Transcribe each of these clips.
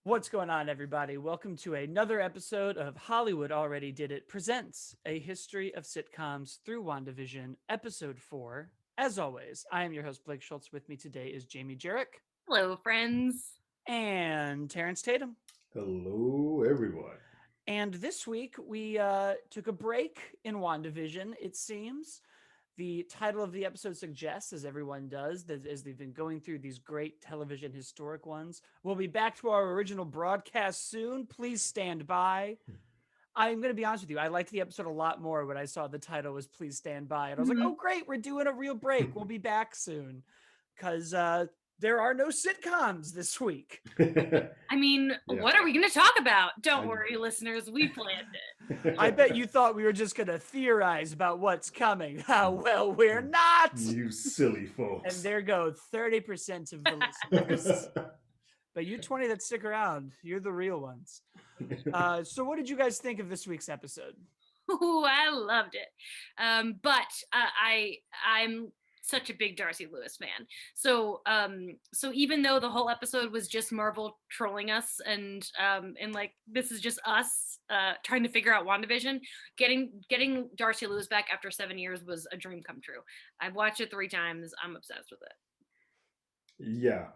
What's going on, everybody? Welcome to another episode of Hollywood Already Did It presents A History of Sitcoms through Wandavision, Episode 4. As always, I am your host, Blake Schultz. With me today is Jamie Jarek Hello, friends. and Terrence Tatum. Hello, everyone. And this week, we took a break in WandaVision, it seems. The title of the episode suggests, as everyone does, that as they've been going through these great television historic ones, we'll be back to our original broadcast soon. Please stand by. I'm going to be honest with you. I liked the episode a lot more when I saw the title was Please Stand By. And I was like, Mhm. oh, great. We're doing a real break. We'll be back soon. Because there are no sitcoms this week. I mean, Yeah. what are we going to talk about? Don't worry, listeners. We planned it. I bet you thought we were just going to theorize about what's coming. Well, we're not. You silly And folks. there go 30% of the listeners. But you 20 that stick around, you're the real ones. So what did you guys think of this week's episode? Ooh, I loved it. I'm such a big Darcy Lewis fan. So even though the whole episode was just Marvel trolling us and like this is just us trying to figure out WandaVision, getting Darcy Lewis back after 7 years was a dream come true. I've watched it 3 times. I'm obsessed with it. Yeah.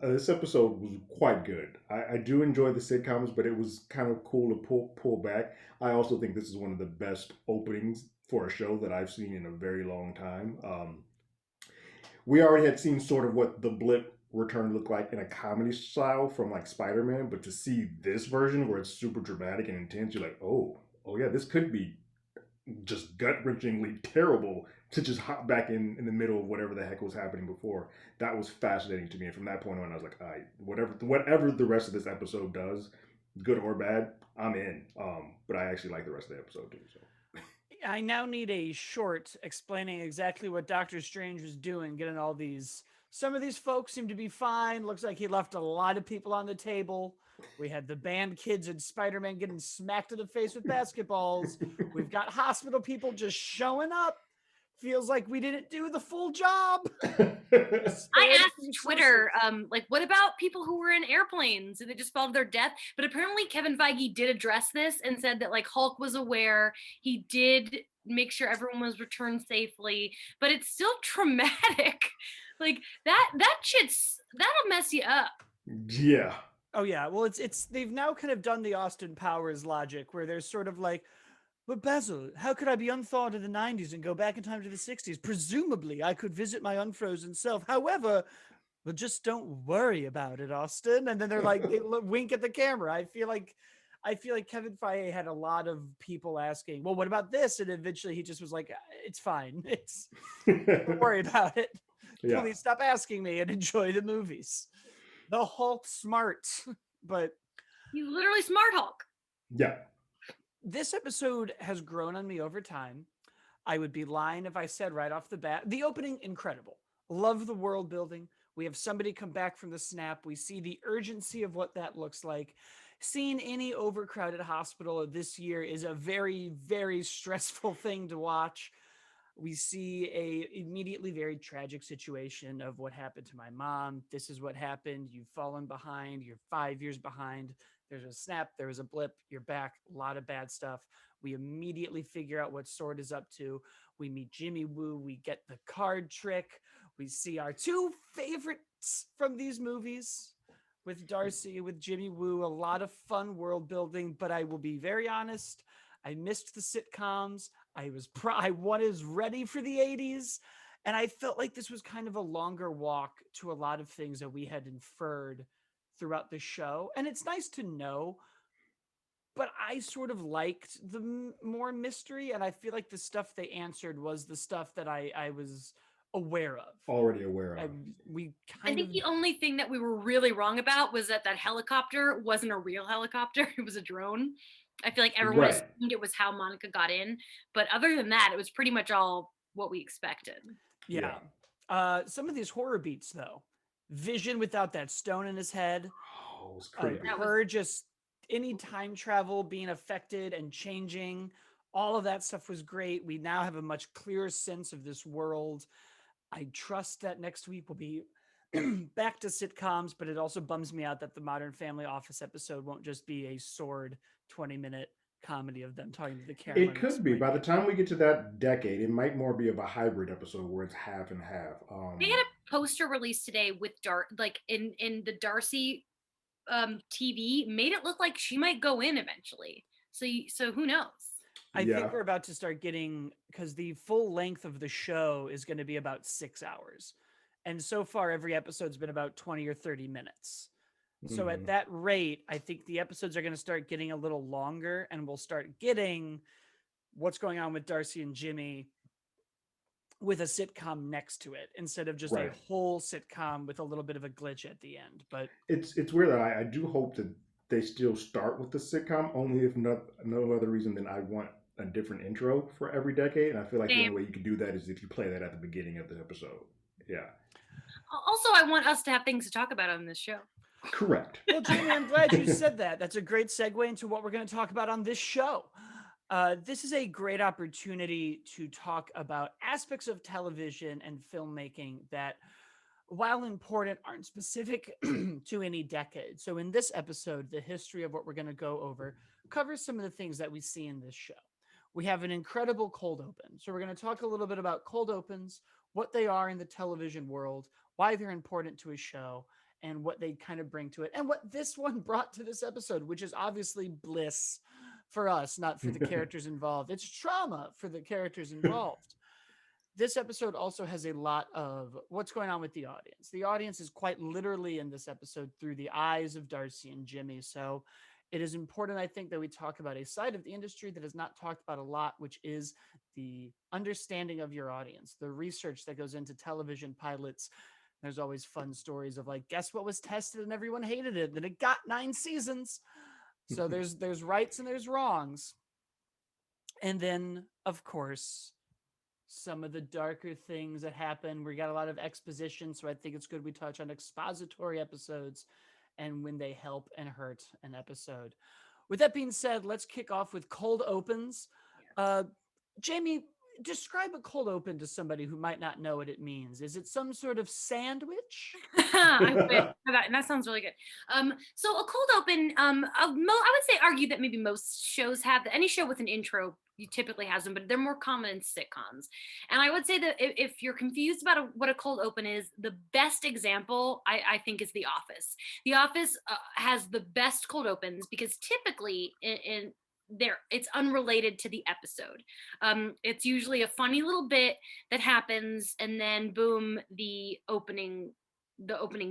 This episode was quite good. I do enjoy the sitcoms, but it was kind of cool to pull back. I also think this is one of the best openings for a show that I've seen in a very long time. We already had seen sort of what the blip return looked like in a comedy style from like Spider-Man, but to see this version where it's super dramatic and intense, you're like, oh yeah, this could be just gut-wrenchingly terrible to just hop back in the middle of whatever the heck was happening before. That was fascinating to me, and from that point on, I was like, all right, whatever the rest of this episode does, good or bad, I'm in. But I actually like the rest of the episode too. So I now need a short explaining exactly what Doctor Strange was doing, getting all these. Some of these folks seem to be fine. Looks like he left a lot of people on the table. We had the band kids and Spider-Man getting smacked in the face with basketballs. We've got hospital people just showing up. Feels like we didn't do the full job. I asked Twitter, like, what about people who were in airplanes and they just fell to their death? But apparently Kevin Feige did address this and said that like Hulk was aware. He did make sure everyone was returned safely, but it's still traumatic. Like that shit's that'll mess you up. Yeah. Oh yeah, well it's they've now kind of done the Austin Powers logic where they're sort of like, but Basil, how could I be unthawed in the 90s and go back in time to the 60s? Presumably, I could visit my unfrozen self. However, well, just don't worry about it, Austin. And then they're like, they wink at the camera. I feel like Kevin Feige had a lot of people asking, well, what about this? And eventually he just was like, it's fine. Don't worry about it. Yeah. Please stop asking me and enjoy the movies. The Hulk smart, but He's literally Smart Hulk. Yeah. this episode has grown on me over time. I would be lying if I said right off the bat, the opening, incredible. Love the world building. We have somebody come back from the snap. We see the urgency of what that looks like. Seeing any overcrowded hospital this year is a very, very stressful thing to watch. We see a immediately very tragic situation of what happened to my mom. This is what happened. You've fallen behind. You're 5 years behind. There's a snap. There was a blip. You're back. A lot of bad stuff. We immediately figure out what Sword is up to. We meet Jimmy Woo. We get the card trick. We see our two favorites from these movies with Darcy, with Jimmy Woo. A lot of fun world building, but I will be very honest. I missed the sitcoms. I was ready for the 80s. And I felt like this was kind of a longer walk to a lot of things that we had inferred throughout the show. And it's nice to know, but I sort of liked the more mystery. And I feel like the stuff they answered was the stuff that I was aware of. Already aware of. We I kind think of. the only thing that we were really wrong about was that helicopter wasn't a real helicopter. It was a drone. I feel like everyone Right. assumed it was how Monica got in. But other than that, it was pretty much all what we expected. Yeah. Some of these horror beats, though. Vision without that stone in his head. Oh, it was creepy. Her just any time travel being affected and changing. All of that stuff was great. We now have a much clearer sense of this world. I trust that next week will be back to sitcoms, but it also bums me out that the Modern Family Office episode won't just be a sword 20-minute comedy of them talking to the camera It and could be. By explaining the it. time we get to that decade, it might more be of a hybrid episode where it's half and half. They had a poster released today with like in the Darcy TV made it look like she might go in eventually. So who knows? I think Yeah. we're about to start getting, because the full length of the show is going to be about 6 hours. And so far, every episode's been about 20 or 30 minutes. So at Mhm. that rate, I think the episodes are going to start getting a little longer, and we'll start getting what's going on with Darcy and Jimmy with a sitcom next to it instead of just a Right. whole sitcom with a little bit of a glitch at the end. But It's weird that I do hope that they still start with the sitcom, only if not no other reason than I want a different intro for every decade. And I feel like the Same. only way you can do that is if you play that at the beginning of the episode. Yeah. Also, I want us to have things to talk about on this show. Correct. well, Jamie, I'm glad you said that. That's a great segue into what we're going to talk about on this show. This is a great opportunity to talk about aspects of television and filmmaking that, while important, aren't specific to any decade. So, in this episode, the history of what we're going to go over covers some of the things that we see in this show. We have an incredible cold open. So, we're going to talk a little bit about cold opens, what they are in the television world, why they're important to a show, and what they kind of bring to it, and what this one brought to this episode, which is obviously bliss for us, not for the characters involved. It's trauma for the characters involved. This episode also has a lot of what's going on with the audience. The audience is quite literally in this episode through the eyes of Darcy and Jimmy. So it is important, I think, that we talk about a side of the industry that is not talked about a lot, which is the understanding of your audience, the research that goes into television pilots. There's always fun stories of like, guess what was tested and everyone hated it, and it got 9 seasons. So there's rights and there's wrongs. And then, of course, some of the darker things that happen. We got a lot of exposition, so I think it's good we touch on expository episodes and when they help and hurt an episode. With that being said, let's kick off with cold opens. Jamie, describe a cold open to somebody who might not know what it means. Is it some sort of sandwich? I wish. That sounds really good. So a cold open, I would say argue that maybe most shows have any show with an intro. You typically has them, but they're more common in sitcoms. And I would say that if you're confused about what a cold open is, the best example I think is The Office. The Office has the best cold opens because typically in there it's unrelated to the episode. It's usually a funny little bit that happens, and then boom, the opening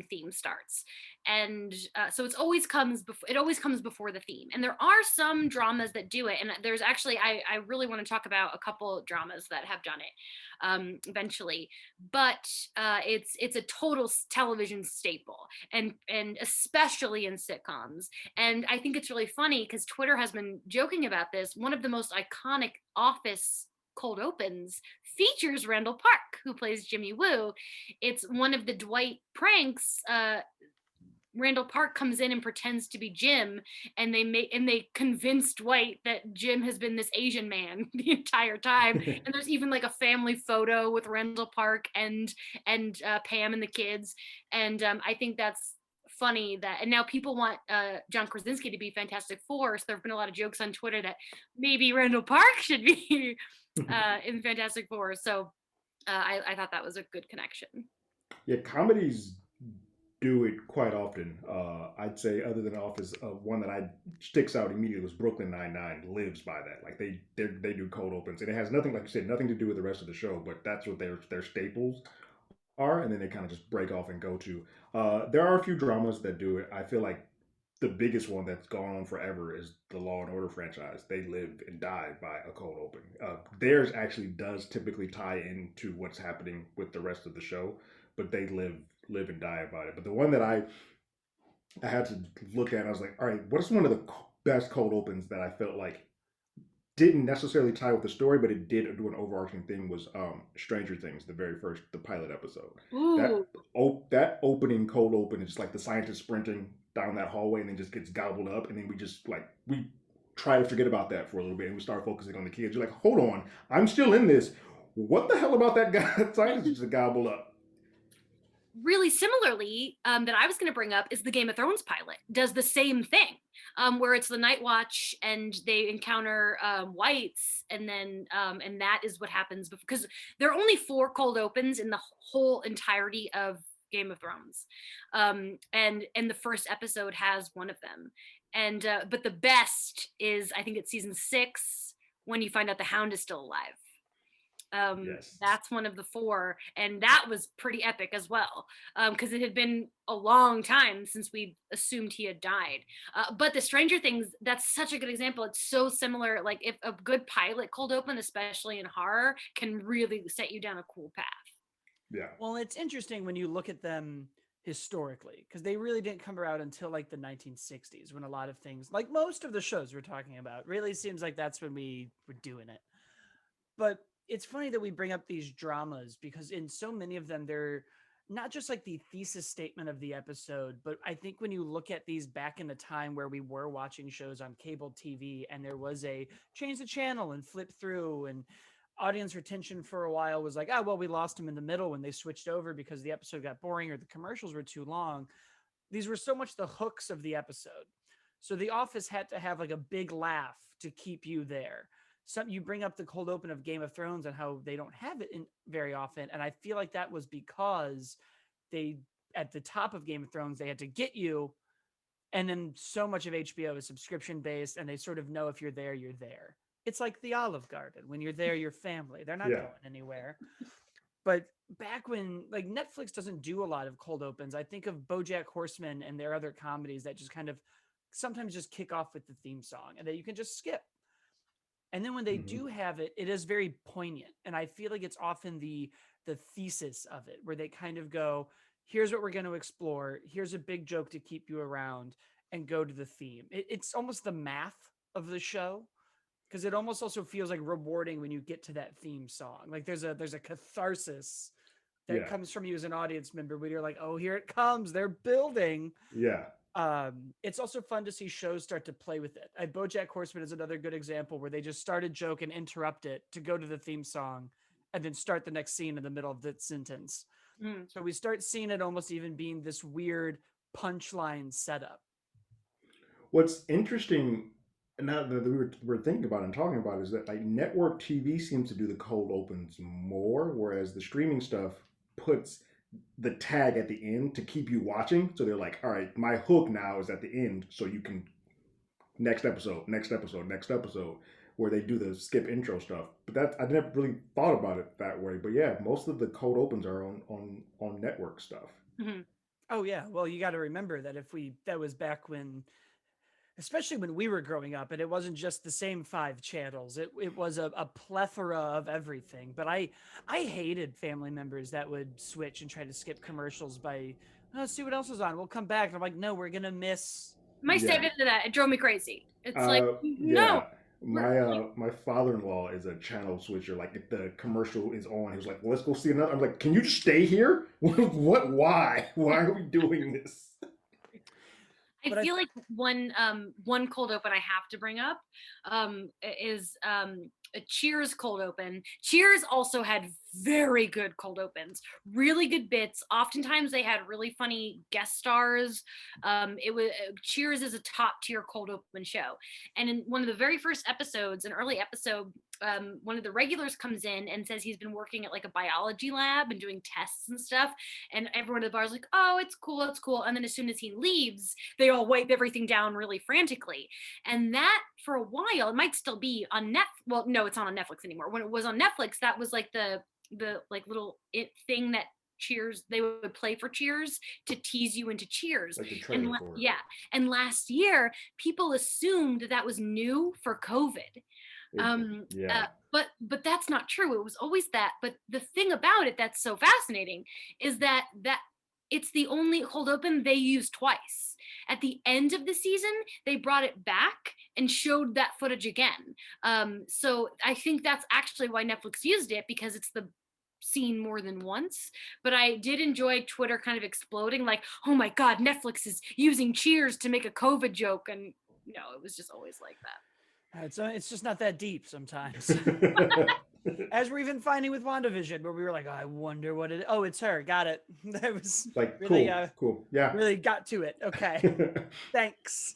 theme starts. And so it always comes before the theme. And there are some dramas that do it, and there's actually I really want to talk about a couple dramas that have done it eventually. But it's a total television staple, and especially in sitcoms. And I think it's really funny because Twitter has been joking about this. One of the most iconic Office cold opens features Randall Park, who plays Jimmy Woo. It's one of the Dwight pranks. Randall Park comes in and pretends to be Jim, and they convince Dwight that Jim has been this Asian man the entire time. And there's even like a family photo with Randall Park and Pam and the kids. And I think that's funny that, and now people want John Krasinski to be Fantastic Four. So there have been a lot of jokes on Twitter that maybe Randall Park should be in Fantastic Four. So I thought that was a good connection. Yeah, comedies do it quite often. I'd say, other than Office, one that I sticks out immediately was Brooklyn Nine-Nine. Lives by that. Like they do cold opens, and it has nothing, like you said, nothing to do with the rest of the show. But that's what their staples are, and then they kind of just break off and go to. There are a few dramas that do it. I feel like the biggest one that's gone on forever is the Law and Order franchise. They live and die by a cold open. Theirs actually does typically tie into what's happening with the rest of the show, but they live and die about it. But the one that I had to look at, I was like, all right, what is one of the best cold opens that I felt like didn't necessarily tie with the story, but it did do an overarching thing, was Stranger Things, the pilot episode. Ooh. That opening cold open is just like the scientist sprinting down that hallway and then just gets gobbled up, and then we try to forget about that for a little bit and we start focusing on the kids. You're like, hold on, I'm still in this. What the hell about that guy scientist just gobbled up? really similarly, that I was going to bring up is the Game of Thrones pilot does the same thing, where it's the Night Watch and they encounter whites, and then and that is what happens because there are only 4 cold opens in the whole entirety of Game of Thrones, and the first episode has one of them, and but the best is I think it's season 6 when you find out the Hound is still alive. Yes. That's one of the 4, and that was pretty epic as well, because it had been a long time since we assumed he had died. But the Stranger Things, that's such a good example. It's so similar. Like if a good pilot cold open, especially in horror, can really set you down a cool path. Yeah. Well, it's interesting when you look at them historically, because they really didn't come around until like the 1960s, when a lot of things, like most of the shows we're talking about, really seems like that's when we were doing it. But it's funny that we bring up these dramas because in so many of them, they're not just like the thesis statement of the episode, but I think when you look at these back in the time where we were watching shows on cable TV and there was a change the channel and flip through, and audience retention for a while was like, oh, well, we lost them in the middle when they switched over because the episode got boring or the commercials were too long. These were so much the hooks of the episode. So The Office had to have like a big laugh to keep you there. Some you bring up the cold open of Game of Thrones and how they don't have it in very often, and I feel like that was because they at the top of Game of Thrones they had to get you, and then so much of HBO is subscription based, and they sort of know if you're there, you're there. It's like the Olive Garden. When you're there, you're family. They're not Yeah. going anywhere. But back when like Netflix doesn't do a lot of cold opens, I think of BoJack Horseman and their other comedies that just kind of sometimes just kick off with the theme song and that you can just skip. And then when they Hmm. do have it, it is very poignant. And I feel like it's often the thesis of it, where they kind of go, here's what we're going to explore. Here's a big joke to keep you around and go to the theme. It's almost the math of the show because it almost also feels like rewarding when you get to that theme song. Like there's a catharsis that Yeah. comes from you as an audience member when you're like, oh, here it comes. They're building. Yeah. It's also fun to see shows start to play with it. BoJack Horseman is another good example where they just start a joke and interrupt it to go to the theme song, and then start the next scene in the middle of the sentence. Mm. So we start seeing it almost even being this weird punchline setup. What's interesting now that we're thinking about and talking about is that like network TV seems to do the cold opens more, whereas the streaming stuff puts the tag at the end to keep you watching. So they're like, all right, my hook now is at the end, so you can next episode, next episode, next episode, where they do the skip intro stuff. But that I never really thought about it that way. But yeah, most of the cold opens are on network stuff. Mm-hmm. Oh yeah, well you got to remember that that was back when, especially when we were growing up, and it wasn't just the same 5 channels. It was a plethora of everything. But I hated family members that would switch and try to skip commercials by, let's see what else is on. We'll come back. And I'm like, no, we're gonna miss. My Yeah. stepdad did that. It drove me crazy. It's like, no. Yeah. My father-in-law is a channel switcher. Like if the commercial is on, he was like, well, "Let's go see another." I'm like, "Can you just stay here? What? Why? Why are we doing this?" But I feel like one cold open I have to bring up is a Cheers cold open. Cheers also had very good cold opens, really good bits. Oftentimes they had really funny guest stars. It was Cheers is a top tier cold open show, and in one of the very first episodes, an early episode, one of the regulars comes in and says he's been working at like a biology lab and doing tests and stuff, and everyone at the bar is like, oh, it's cool, it's cool. And then as soon as he leaves, they all wipe everything down really frantically. And that for a while, it might still be on Netflix. Well, no, it's not on Netflix anymore. When it was on Netflix, that was like the like little thing that Cheers they would play for Cheers to tease you into Cheers. Like the And trailer for it. yeah, and last year people assumed that was new for COVID. Yeah. But that's not true. It was always that. But the thing about it that's so fascinating is that it's the only hold open they used twice. At the end of the season, they brought it back and showed that footage again. So I think that's actually why Netflix used it, because it's the scene more than once. But I did enjoy Twitter kind of exploding, like, oh my God, Netflix is using Cheers to make a COVID joke. And no, it was just always like that. It's just not that deep sometimes. As we're even finding with WandaVision, where we were like, oh, I wonder what it. Oh, it's her. Got it. That was Like, really, cool. Yeah. really got to it. Okay, thanks.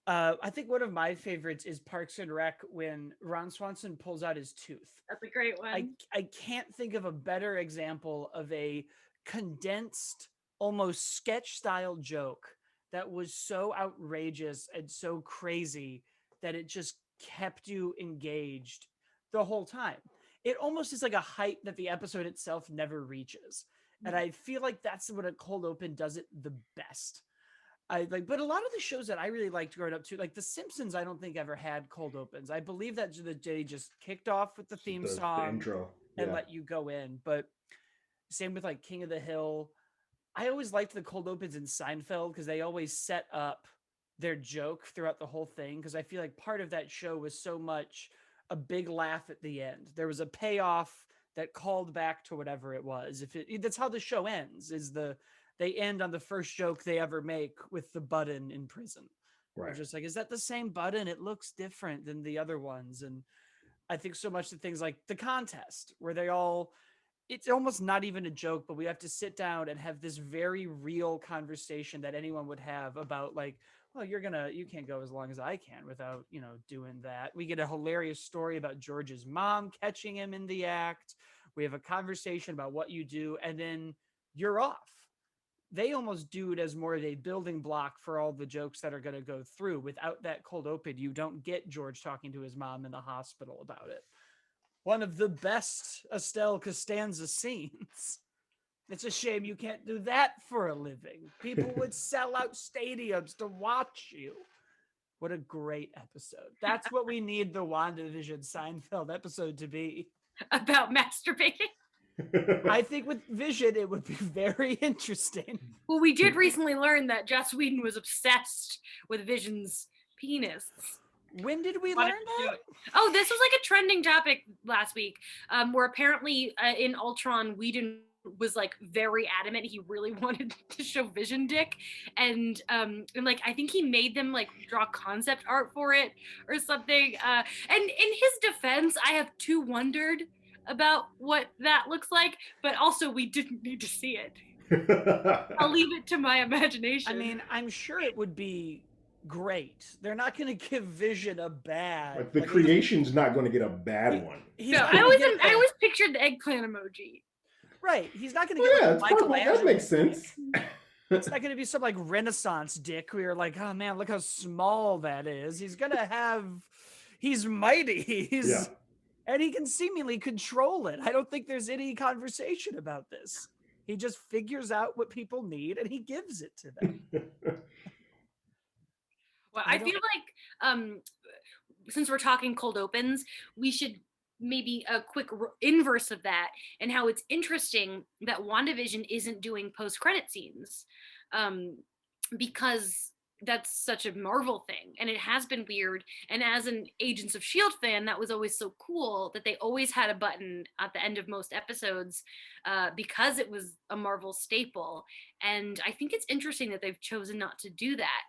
I think one of my favorites is Parks and Rec when Ron Swanson pulls out his tooth. That's a great one. I can't think of a better example of a condensed, almost sketch style joke that was so outrageous and so crazy that it just kept you engaged the whole time. It almost is like a height that the episode itself never reaches. And I feel like that's what a cold open does it the best. I like, but a lot of the shows that I really liked growing up too, like The Simpsons, I don't think ever had cold opens. I believe that they just kicked off with the theme The song intro. and Yeah. let you go in. But same with like King of the Hill. I always liked the cold opens in Seinfeld because they always set up their joke throughout the whole thing. Because I feel like part of that show was so much a big laugh at the end. There was a payoff that called back to whatever it was. That's how the show ends, is they end on the first joke they ever make with the button in prison. Right. They're just like, is that the same button? It looks different than the other ones. And I think so much of things like the contest where it's almost not even a joke, but we have to sit down and have this very real conversation that anyone would have about like, well, you can't go as long as I can without, doing that. We get a hilarious story about George's mom catching him in the act. We have a conversation about what you do, and then you're off. They almost do it as more of a building block for all the jokes that are going to go through. Without that cold open, you don't get George talking to his mom in the hospital about it. One of the best Estelle Costanza scenes. It's a shame you can't do that for a living. People would sell out stadiums to watch you. What a great episode. That's what we need the WandaVision Seinfeld episode to be. About masturbating? I think with Vision, it would be very interesting. Well, we did recently learn that Joss Whedon was obsessed with Vision's penis. When did we learn that? Oh, this was like a trending topic last week, where apparently in Ultron, Whedon was like very adamant he really wanted to show Vision dick, and like I think he made them like draw concept art for it or something. And in his defense, I have too wondered about what that looks like, but also we didn't need to see it. I'll leave it to my imagination. I mean, I'm sure it would be great. They're not going to give Vision a bad. Like the creation's not going to get a bad one. No, I always pictured the eggplant emoji. Right. He's not going to get like Michelangelo. That makes sense. It's not going to be some like Renaissance dick where you're like, oh man, look how small that is. He's going to have, he's mighty. And he can seemingly control it. I don't think there's any conversation about this. He just figures out what people need and he gives it to them. Well, I feel like since we're talking cold opens, we should maybe a quick inverse of that, and how it's interesting that WandaVision isn't doing post-credit scenes, because that's such a Marvel thing, and it has been weird. And as an Agents of S.H.I.E.L.D. fan, that was always so cool that they always had a button at the end of most episodes, because it was a Marvel staple. And I think it's interesting that they've chosen not to do that.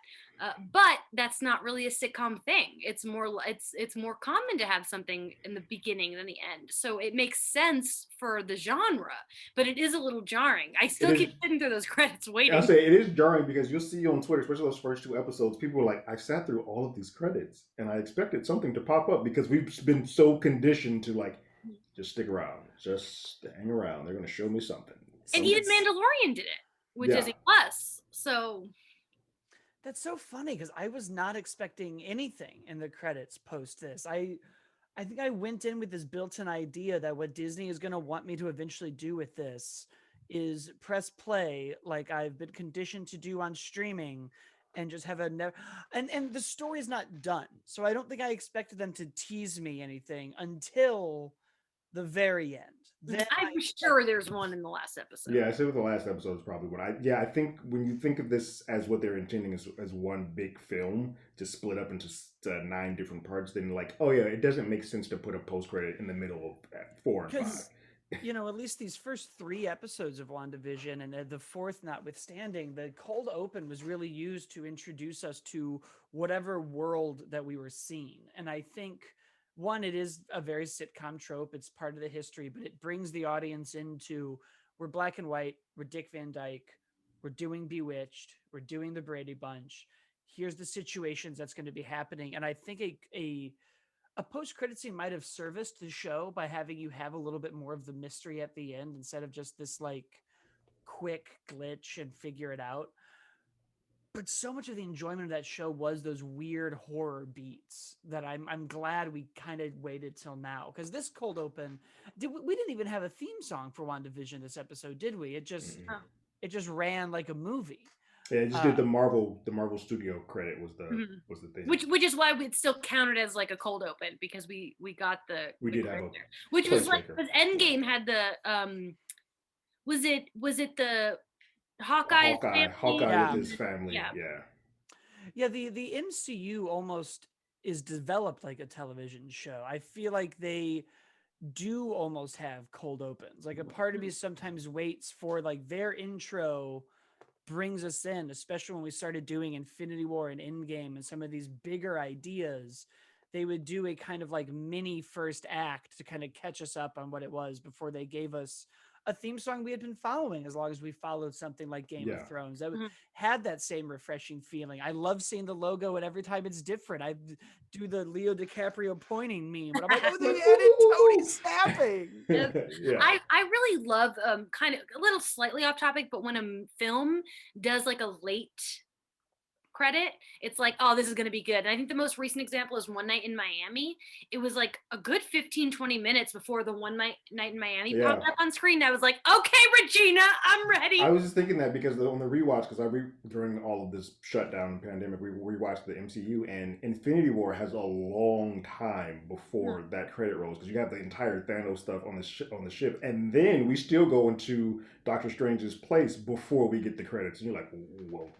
But that's not really a sitcom thing. It's more common to have something in the beginning than the end. So it makes sense for the genre, but it is a little jarring. I still keep sitting through those credits waiting. I'll say it is jarring because you'll see on Twitter, especially those first 2 episodes, people are like, I sat through all of these credits and I expected something to pop up because we've been so conditioned to like, just stick around, just hang around. They're going to show me something. And even Mandalorian did it, which is a plus. So that's so funny because I was not expecting anything in the credits post this. I think I went in with this built-in idea that what Disney is going to want me to eventually do with this is press play like I've been conditioned to do on streaming and just have and the story is not done. So I don't think I expected them to tease me anything until the very end. Then I'm sure there's one in the last episode. Yeah, I said with the last episode is probably what I think when you think of this as what they're intending as one big film to split up into 9 different parts, then like, oh yeah, it doesn't make sense to put a post credit in the middle of 4 and 5. At least these first 3 episodes of WandaVision and the 4th notwithstanding, the cold open was really used to introduce us to whatever world that we were seeing. And I think one, it is a very sitcom trope. It's part of the history, but it brings the audience into, we're black and white, we're Dick Van Dyke, we're doing Bewitched, we're doing the Brady Bunch. Here's the situations that's going to be happening. And I think a post credit scene might have serviced the show by having you have a little bit more of the mystery at the end instead of just this like quick glitch and figure it out. But so much of the enjoyment of that show was those weird horror beats that I'm glad we kind of waited till now, because this cold open, we didn't even have a theme song for WandaVision this episode, did we? Mm-mm. Oh. It just ran like a movie. Yeah, it just did Uh, the Marvel Studio credit was the thing. Which is why it still counted as like a cold open, because we got the We did have credit a there. Which was like, placemaker. because Endgame had the was it the Hawkeye's family? Hawkeye with Yeah. his family. Yeah. Yeah, the MCU almost is developed like a television show. I feel like they do almost have cold opens. Like a part of me sometimes waits for like their intro brings us in, especially when we started doing Infinity War and Endgame and some of these bigger ideas. They would do a kind of like mini first act to kind of catch us up on what it was before they gave us a theme song we had been following as long as we followed something like Game Yeah. of Thrones. That Mhm. had that same refreshing feeling. I love seeing the logo, and every time it's different. I do the Leo DiCaprio pointing meme, but I'm like, oh, they added Tony snapping. Yeah. I really love kind of a little slightly off topic, but when a film does like a late credit, it's like, oh, this is going to be good. And I think the most recent example is One Night in Miami. It was like a good 15-20 minutes before the Night in Miami Yeah. popped up on screen. I was like, okay, Regina, I'm ready. I was just thinking that because on the rewatch, because during all of this shutdown and pandemic, we rewatched the MCU, and Infinity War has a long time before that credit rolls, because you have the entire Thanos stuff on the ship, and then we still go into Doctor Strange's place before we get the credits, and you're like, whoa,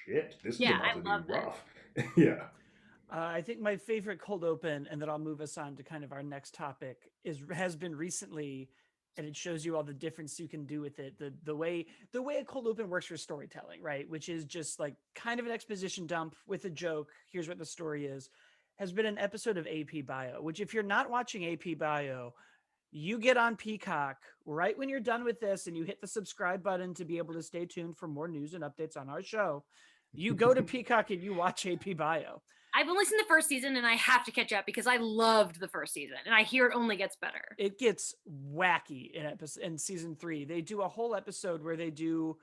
shit, this is Yeah, about I to love be that. rough. Yeah. I think my favorite cold open, and then I'll move us on to kind of our next topic, has been recently, and it shows you all the difference you can do with it. The way a cold open works for storytelling, right? Which is just like kind of an exposition dump with a joke. Here's what the story is. Has been an episode of AP Bio, which if you're not watching AP Bio, you get on Peacock right when you're done with this and you hit the subscribe button to be able to stay tuned for more news and updates on our show. You go to Peacock and you watch AP Bio. I've only seen the first season and I have to catch up because I loved the first season and I hear it only gets better. It gets wacky in season 3. They do a whole episode where they do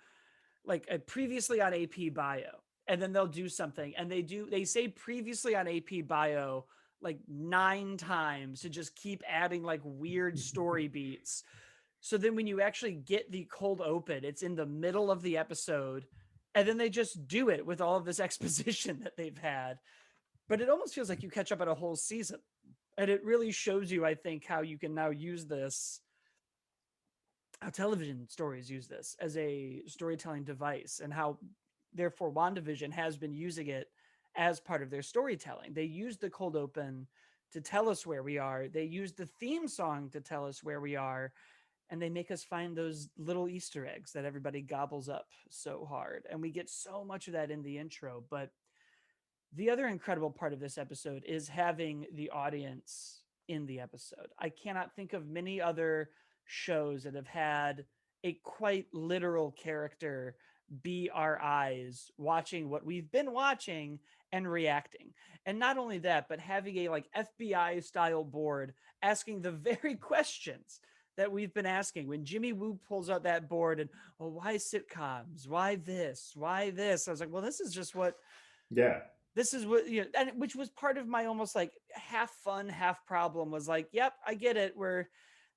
like a previously on AP Bio, and then they'll do something, and they say previously on AP Bio like 9 times to just keep adding like weird story beats. So then when you actually get the cold open, it's in the middle of the episode, and then they just do it with all of this exposition that they've had. But it almost feels like you catch up on a whole season. And it really shows you, I think, how you can now use this, how television stories use this as a storytelling device, and how, therefore, WandaVision has been using it as part of their storytelling. They use the cold open to tell us where we are. They use the theme song to tell us where we are. And they make us find those little Easter eggs that everybody gobbles up so hard. And we get so much of that in the intro. But the other incredible part of this episode is having the audience in the episode. I cannot think of many other shows that have had a quite literal character be our eyes watching what we've been watching and reacting. And not only that, but having a like FBI style board asking the very questions that we've been asking. When Jimmy Woo pulls out that board and, well, why sitcoms? Why this? Why this? I was like, well, this is just what Yeah. this is what, you know, and which was part of my almost like half fun, half problem, was like, yep, I get it.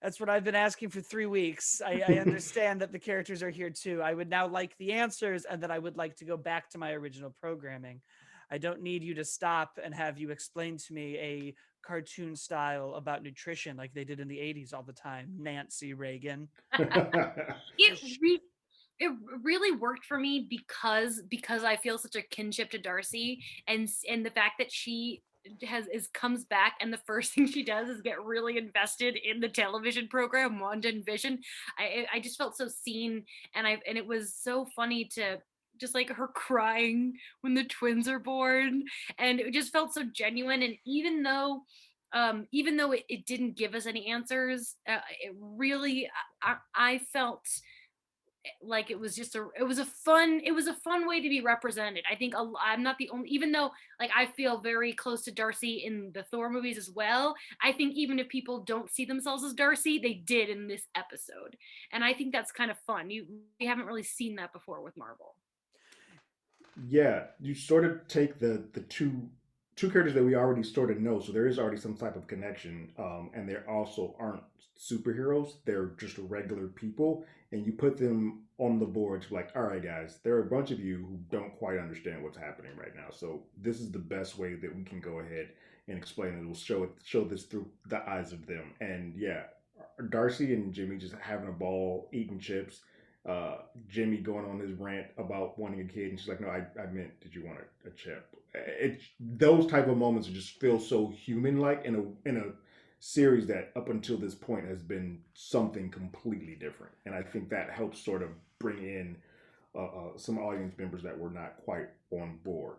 That's what I've been asking for 3 weeks. I understand that the characters are here too. I would now like the answers, and that I would like to go back to my original programming. I don't need you to stop and have you explain to me a cartoon style about nutrition like they did in the 80s all the time. Nancy Reagan. It really worked for me because I feel such a kinship to Darcy, and the fact that she comes back and the first thing she does is get really invested in the television program Wandavision. I just felt so seen, and it was so funny to just like her crying when the twins are born, and it just felt so genuine. And even though even though it didn't give us any answers, it really, I felt like it was just a fun way to be represented. I think I'm not the only, even though like I feel very close to Darcy in the Thor movies as well. I think even if people don't see themselves as Darcy, they did in this episode, and I think that's kind of fun. We haven't really seen that before with Marvel. Yeah, you sort of take the two characters that we already sort of know, so there is already some type of connection, and they also aren't superheroes; they're just regular people, and you put them on the board to like, all right, guys, there are a bunch of you who don't quite understand what's happening right now, so this is the best way that we can go ahead and explain it. We'll show this through the eyes of them, and yeah, Darcy and Jimmy just having a ball, eating chips, uh, Jimmy going on his rant about wanting a kid, and she's like, "No, I meant, did you want a chip?" It's those type of moments just feel so human like in a series that up until this point has been something completely different, and I think that helps sort of bring in some audience members that were not quite on board.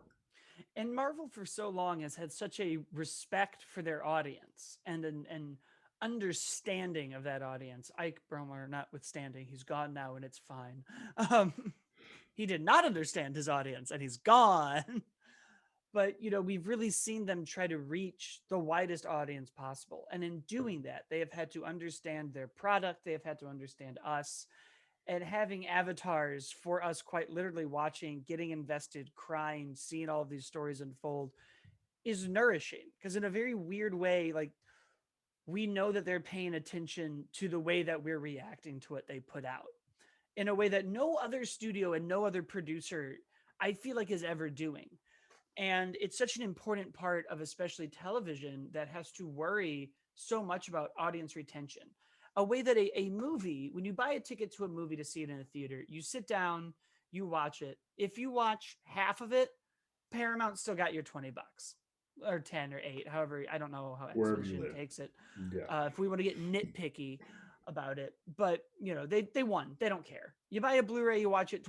And Marvel for so long has had such a respect for their audience and an understanding of that audience. Ike Bromer, notwithstanding, he's gone now and it's fine. Um, he did not understand his audience and he's gone. But we've really seen them try to reach the widest audience possible, and in doing that they have had to understand their product, they have had to understand us, and having avatars for us quite literally watching, getting invested, crying, seeing all of these stories unfold is nourishing, because in a very weird way, like, we know that they're paying attention to the way that we're reacting to what they put out in a way that no other studio and no other producer, I feel like, is ever doing. And it's such an important part of especially television that has to worry so much about audience retention. A way that a movie, when you buy a ticket to a movie to see it in a theater, you sit down, you watch it. If you watch half of it, Paramount still got your $20 or 10 or 8, however, I don't know how Wherever you Exhibition live. takes it. Yeah. If we want to get nitpicky about it, but they won. They don't care. You buy a Blu-ray, you watch it.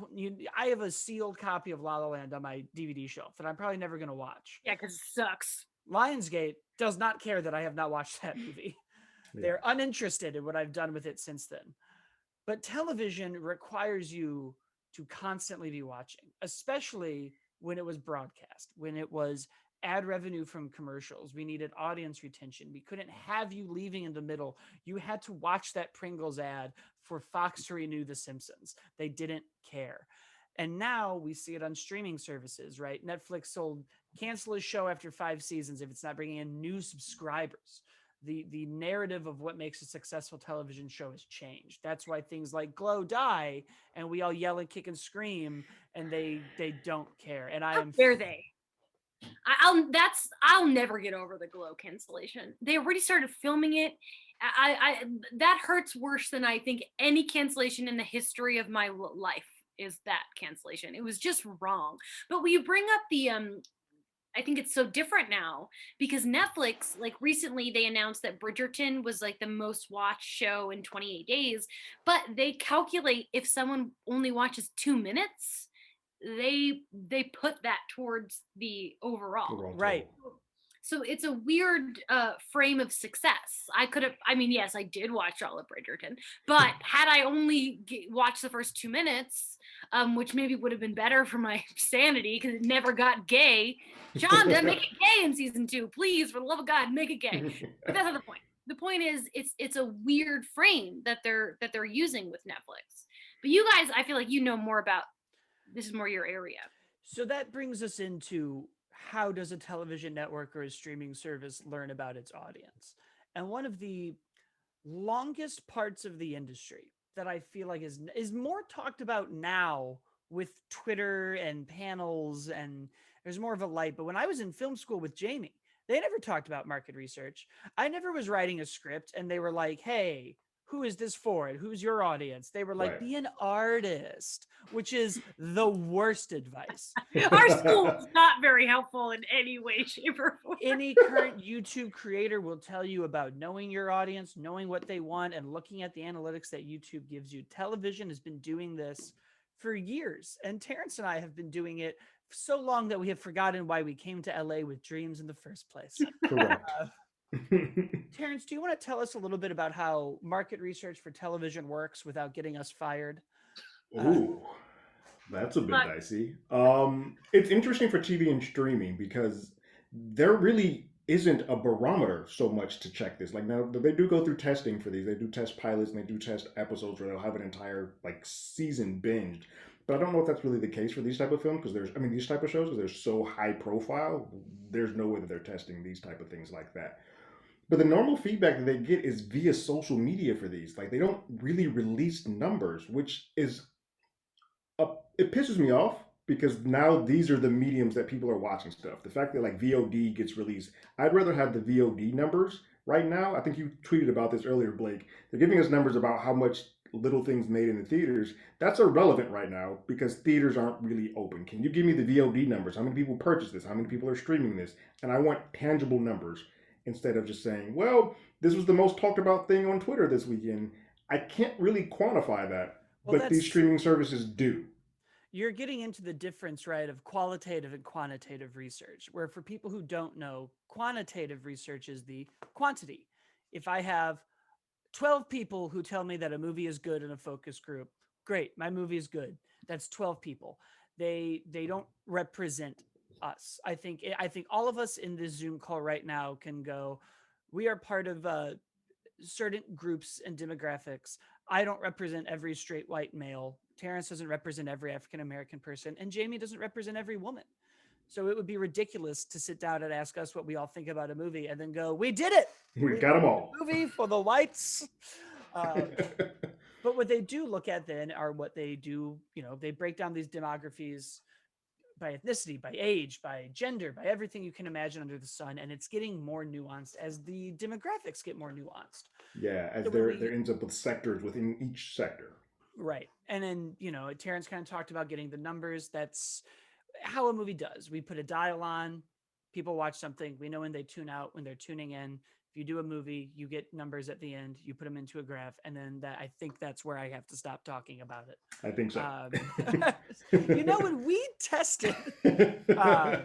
I have a sealed copy of La La Land on my DVD shelf that I'm probably never going to watch. Yeah, because it sucks. Lionsgate does not care that I have not watched that movie. Yeah. They're uninterested in what I've done with it since then. But television requires you to constantly be watching, especially when it was broadcast, when it was ad revenue from commercials. We needed audience retention. We couldn't have you leaving in the middle. You had to watch that Pringles ad for Fox to renew The Simpsons. They didn't care. And now we see it on streaming services, right? Netflix sold cancel a show after 5 seasons if it's not bringing in new subscribers. The narrative of what makes a successful television show has changed. That's why things like Glow die, and we all yell and kick and scream, and they don't care. And I How am dare they? I'll never get over the Glow cancellation. They already started filming it. I that hurts worse than I think any cancellation in the history of my life is that cancellation. It was just wrong. But when you bring up the I think it's so different now because Netflix, like recently, they announced that Bridgerton was like the most watched show in 28 days, but they calculate if someone only watches 2 minutes, they put that towards the overall. right. So it's a weird frame of success. I could have, I mean, yes, I did watch all of Bridgerton, but had I only watched the first 2 minutes, which maybe would have been better for my sanity because it never got gay. John, don't make it gay in season 2, please, for the love of God, make it gay. But that's not the point. The point is, it's a weird frame that they're using with Netflix. But you guys, I feel like you know more about this is more your area. So that brings us into, how does a television network or a streaming service learn about its audience? And one of the longest parts of the industry that I feel like is more talked about now with Twitter and panels, and there's more of a light. But when I was in film school with Jamie, they never talked about market research. I never was writing a script and they were like, "Hey, who is this for? And who's your audience?" They were like, Right. "Be an artist," which is the worst advice. Our school is not very helpful in any way, shape, or form. Any current YouTube creator will tell you about knowing your audience, knowing what they want, and looking at the analytics that YouTube gives you. Television has been doing this for years, and Terrence and I have been doing it so long that we have forgotten why we came to LA with dreams in the first place. Correct. Terrence, do you want to tell us a little bit about how market research for television works without getting us fired? Uh, Ooh, that's a bit But dicey. It's interesting for TV and streaming because there really isn't a barometer so much to check this. Like now, they do go through testing for these. They do test pilots and they do test episodes where they'll have an entire like season binged. But I don't know if that's really the case for these type of films because I mean, these type of shows because they're so high profile. There's no way that they're testing these type of things like that. But the normal feedback that they get is via social media for these. Like they don't really release numbers, which is it pisses me off because now these are the mediums that people are watching stuff. The fact that like VOD gets released, I'd rather have the VOD numbers right now. I think you tweeted about this earlier, Blake. They're giving us numbers about how much little things made in the theaters. That's irrelevant right now because theaters aren't really open. Can you give me the VOD numbers? How many people purchased this? How many people are streaming this? And I want tangible numbers instead of just saying, well, this was the most talked about thing on Twitter this weekend. I can't really quantify that, well, but these that's streaming services do. you're getting into the difference, right, of qualitative and quantitative research, where for people who don't know, quantitative research is the quantity. If I have 12 people who tell me that a movie is good in a focus group, great, my movie is good. That's 12 people. They don't represent us. I think all of us in this Zoom call right now can go, we are part of certain groups and demographics. I don't represent every straight white male. Terrence doesn't represent every African American person, and Jamie doesn't represent every woman. So it would be ridiculous to sit down and ask us what we all think about a movie and then go, "We did it. We We got made them a all. movie for the whites." Uh, but what they do look at then are what they do. They break down these demographies by ethnicity, by age, by gender, by everything you can imagine under the sun, and it's getting more nuanced as the demographics get more nuanced. Yeah, as So when there we ends up with sectors within each sector. Right. And then, Terrence kind of talked about getting the numbers. That's how a movie does. We put a dial on, people watch something, we know when they tune out, when they're tuning in. If you do a movie, you get numbers at the end, you put them into a graph, and then I think that's where I have to stop talking about it. I think so. When we tested, um,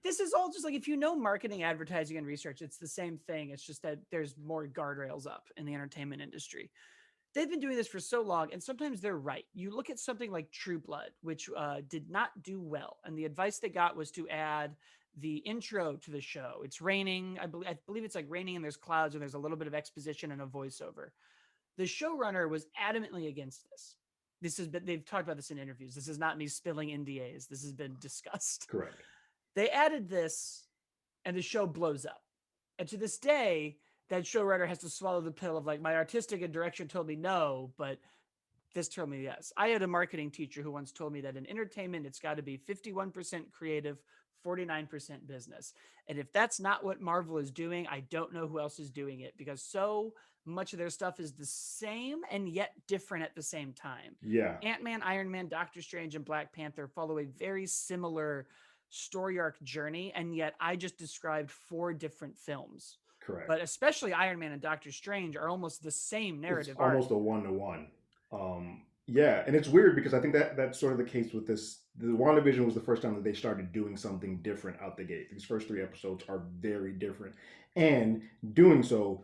this is all just like if marketing, advertising, and research, it's the same thing. It's just that there's more guardrails up in the entertainment industry. They've been doing this for so long, and sometimes they're right. You look at something like True Blood, which did not do well, and the advice they got was to add the intro to the show. It's raining. I believe it's like raining, and there's clouds, and there's a little bit of exposition and a voiceover. The showrunner was adamantly against this. They've talked about this in interviews. This is not me spilling NDAs. This has been discussed. Correct. They added this, and the show blows up. And to this day, that showrunner has to swallow the pill of like, my artistic and direction told me no, but this told me yes. I had a marketing teacher who once told me that in entertainment, it's got to be 51% creative, 49% business. And if that's not what Marvel is doing, I don't know who else is doing it, because so much of their stuff is the same and yet different at the same time. Yeah, Ant-Man, Iron Man, Doctor Strange, and Black Panther follow a very similar story arc journey, and yet I just described 4 different films. correct. But especially Iron Man and Doctor Strange are almost the same It's narrative arc. almost a one to one. Yeah, and it's weird because I think that's sort of the case with this. The WandaVision was the first time that they started doing something different out the gate. These first 3 episodes are very different, and doing so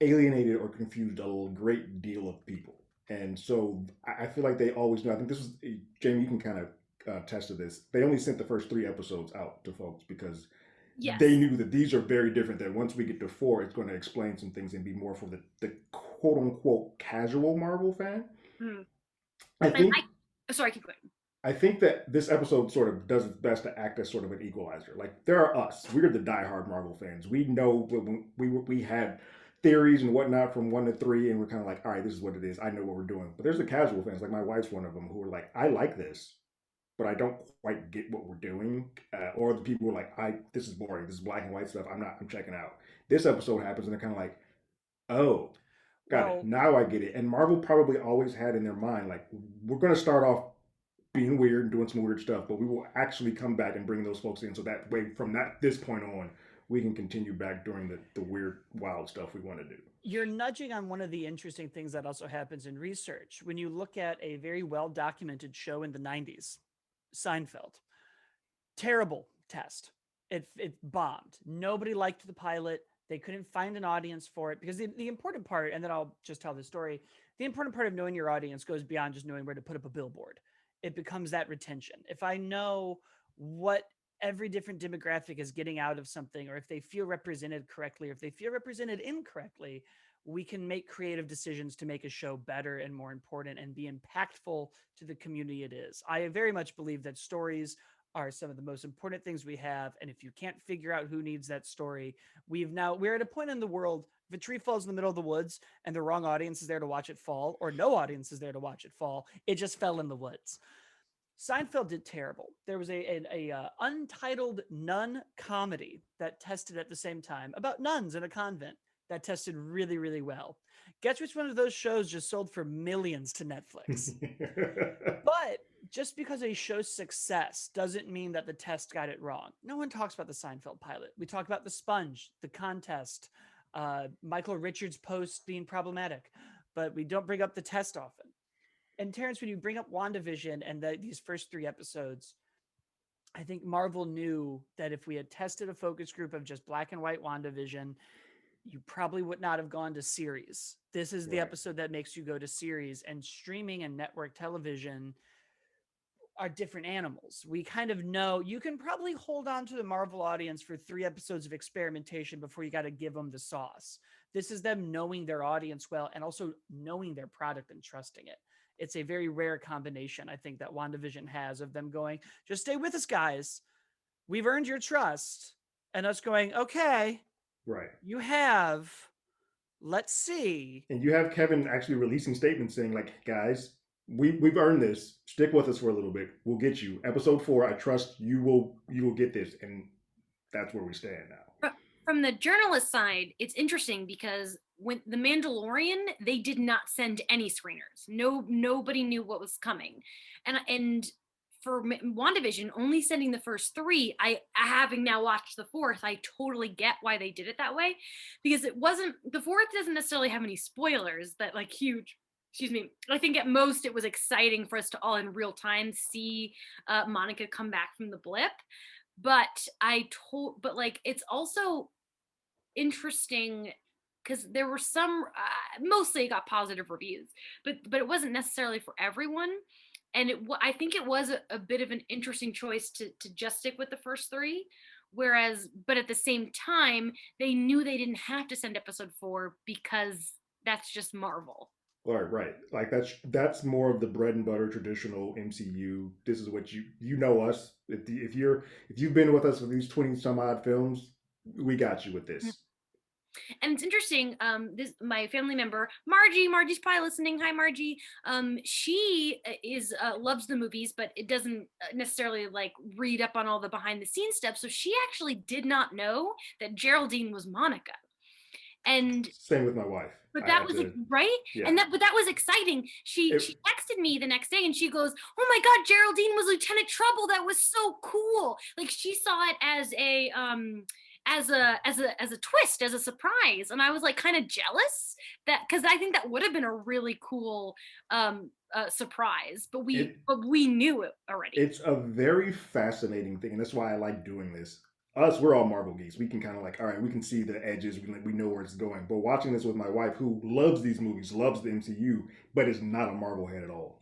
alienated or confused a great deal of people. And so I feel like they always know. I think this was Jamie. You can kind of attest to this. They only sent the first 3 episodes out to folks because yes. they knew that these are very different. That once we get to 4, it's going to explain some things and be more for the quote unquote casual Marvel fan. Mm. I think. Sorry, keep going. I think that this episode sort of does its best to act as sort of an equalizer. Like there are us, we're the diehard Marvel fans. We know we had theories and whatnot from 1 to 3, and we're kind of like, all right, this is what it is. I know what we're doing. But there's the casual fans, like my wife's one of them, who are like, I like this, but I don't quite get what we're doing. Or the people who are like, this is boring. This is black and white stuff. I'm checking out. This episode happens, and they're kind of like, oh, got it. Now I get it. And Marvel probably always had in their mind, like, we're going to start off being weird and doing some weird stuff, but we will actually come back and bring those folks in so that way from this point on, we can continue back doing the weird, wild stuff we want to do. You're nudging on one of the interesting things that also happens in research. When you look at a very well-documented show in the 90s, Seinfeld, terrible test. It bombed. Nobody liked the pilot. They couldn't find an audience for it because the important part, and then I'll just tell the story. The important part of knowing your audience goes beyond just knowing where to put up a billboard. It becomes that retention. If I know what every different demographic is getting out of something, or if they feel represented correctly, or if they feel represented incorrectly, we can make creative decisions to make a show better and more important and be impactful to the community it is. I very much believe that stories are some of the most important things we have. And if you can't figure out who needs that story, we're at a point in the world. If a tree falls in the middle of the woods and the wrong audience is there to watch it fall, or no audience is there to watch it fall, it just fell in the woods. Seinfeld did terrible. There was a untitled nun comedy that tested at the same time about nuns in a convent that tested really, really well. Guess which one of those shows just sold for millions to Netflix? But just because a show's success doesn't mean that the test got it wrong. No one talks about the Seinfeld pilot. We talk about The Sponge, The Contest, Michael Richards' post being problematic, but we don't bring up the test often. And Terrence, when you bring up WandaVision and these first 3 episodes, I think Marvel knew that if we had tested a focus group of just black and white WandaVision, you probably would not have gone to series. This is the Right. episode that makes you go to series, and streaming and network television are different animals. We kind of know you can probably hold on to the Marvel audience for 3 episodes of experimentation before you got to give them the sauce. This is them knowing their audience well and also knowing their product and trusting it. It's a very rare combination, I think, that WandaVision has of them going, just stay with us, guys. We've earned your trust. And us going, okay, Right. you have. Let's see. And you have Kevin actually releasing statements saying, like, guys, we've earned this. Stick with us for a little bit. We'll get you. Episode 4, I trust you will get this. And that's where we stand now. From the journalist side, it's interesting because when the Mandalorian, they did not send any screeners. Nobody knew what was coming, and for WandaVision, only sending the first 3. I having now watched the 4th, I totally get why they did it that way, because it wasn't the 4th doesn't necessarily have any spoilers that like huge. Excuse me. I think at most it was exciting for us to all in real time see Monica come back from the blip, but but like it's also interesting because there were some mostly it got positive reviews, but it wasn't necessarily for everyone, and I think it was a bit of an interesting choice to just stick with the first 3, whereas but at the same time they knew they didn't have to send episode 4 because that's just Marvel. Right. Like that's more of the bread and butter traditional MCU. This is what you know us. If you've been with us for these 20 some odd films, we got you with this. And it's interesting, this my family member Margie's probably listening. Hi Margie. She is loves the movies, but it doesn't necessarily like read up on all the behind the scenes stuff, so she actually did not know that Geraldine was Monica. And Same with my wife. but that was right. Yeah. And that was exciting. She texted me the next day and she goes, oh my god, Geraldine was Lieutenant Trouble. That was so cool. Like she saw it as a twist, as a surprise. And I was like kind of jealous that, because I think that would have been a really cool surprise, but we knew it already. It's a very fascinating thing, and that's why I like doing this. Us, we're all Marvel geeks. We can kind of like, all right, we can see the edges. We know where it's going. But watching this with my wife, who loves these movies, loves the MCU, but is not a Marvel head at all.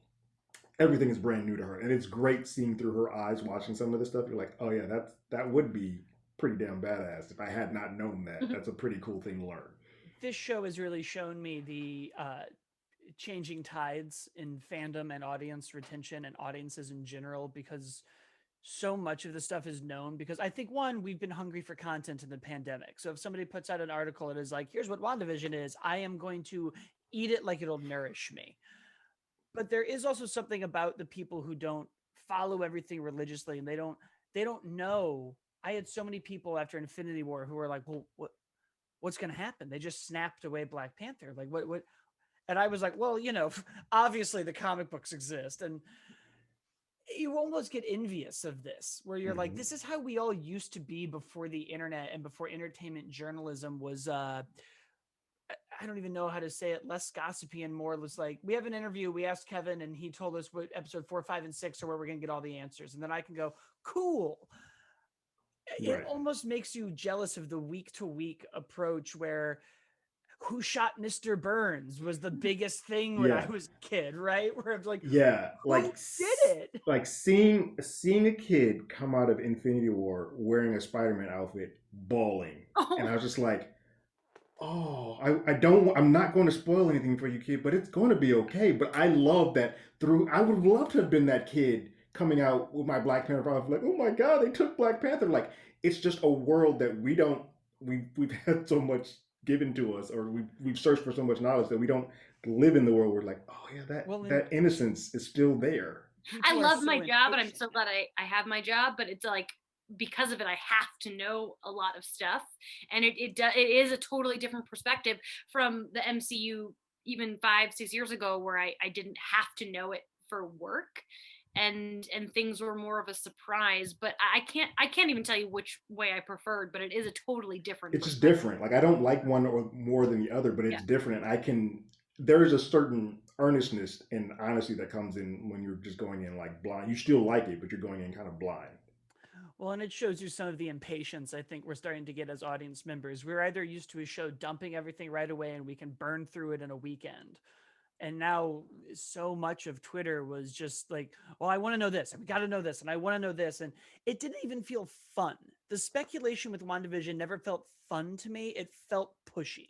Everything is brand new to her, and it's great seeing through her eyes watching some of this stuff. You're like, oh yeah, that would be pretty damn badass if I had not known that. That's a pretty cool thing to learn. This show has really shown me the changing tides in fandom and audience retention and audiences in general, because so much of the stuff is known. Because I think, one, we've been hungry for content in the pandemic. So if somebody puts out an article and is like, here's what WandaVision is, I am going to eat it like it'll nourish me. But there is also something about the people who don't follow everything religiously, and they don't know. I had so many people after Infinity War who were like, well, what's going to happen? They just snapped away Black Panther. Like what? And I was like, well, obviously the comic books exist. And you almost get envious of this, where you're like, this is how we all used to be before the internet and before entertainment journalism was, I don't even know how to say it, less gossipy and more was like, we have an interview, we asked Kevin and he told us what episode 4, 5, and 6 are where we're going to get all the answers. And then I can go, cool. it Right. almost makes you jealous of the week to week approach where who shot Mr. Burns was the biggest thing when I Yeah. was a kid, right? Where I'm like, Yeah, who did it? like seeing a kid come out of Infinity War wearing a Spider-Man outfit, bawling, and Oh, I was just like, oh, I don't, I'm not going to spoil anything for you, kid, but it's going to be okay. But I love that through. I would love to have been that kid coming out with my Black Panther outfit, like, oh my God, they took Black Panther. Like, it's just a world that we don't. We've had so much given to us, or we've searched for so much knowledge that we don't live in the world where like, oh yeah, Well, and that innocence is still there. I people are love so my job and I'm impatient. so glad I have my job, but it's like because of it I have to know a lot of stuff, and it is a totally different perspective from the MCU even 5 6 years ago where I didn't have to know it for work, and things were more of a surprise. But I can't even tell you which way I preferred, but it is a totally different It's just perspective. different. Like I don't like one or more than the other, but Yeah. it's different. And I can. There is a certain earnestness and honesty that comes in when you're just going in like blind. You still like it, but you're going in kind of blind. Well, and it shows you some of the impatience I think we're starting to get as audience members. We're either used to a show dumping everything right away and we can burn through it in a weekend. And now so much of Twitter was just like, well, I want to know this, and we got to know this, and I want to know this. And it didn't even feel fun. The speculation with WandaVision never felt fun to me. It felt pushy.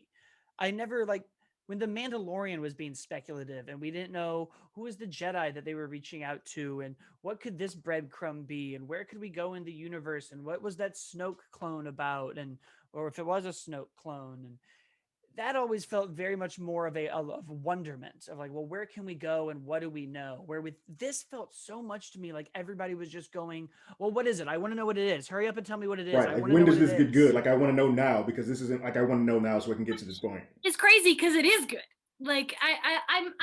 I never like when the Mandalorian was being speculative and we didn't know who was the Jedi that they were reaching out to and what could this breadcrumb be and where could we go in the universe and what was that Snoke clone about and or if it was a Snoke clone and that always felt very much more of of wonderment of like, well, where can we go and what do we know? Where with this felt so much to me like everybody was just going, well, what is it? I want to know what it is. Hurry up and tell me what it is. Right. I Like want to when know does what it this get good? is. Like I want to know now because this isn't like I want to know now so I can get to this point. It's crazy because it is good. Like you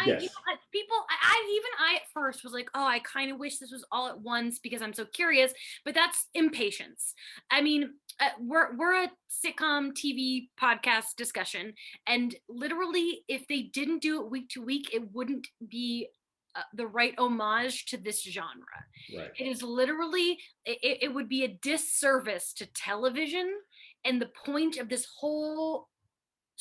Yes. know, people, I at first was like, oh, I kind of wish this was all at once because I'm so curious, but that's impatience. I mean, we're a sitcom TV podcast discussion, and literally, if they didn't do it week to week, it wouldn't be the right homage to this genre. Right. It is literally, it would be a disservice to television and the point of this whole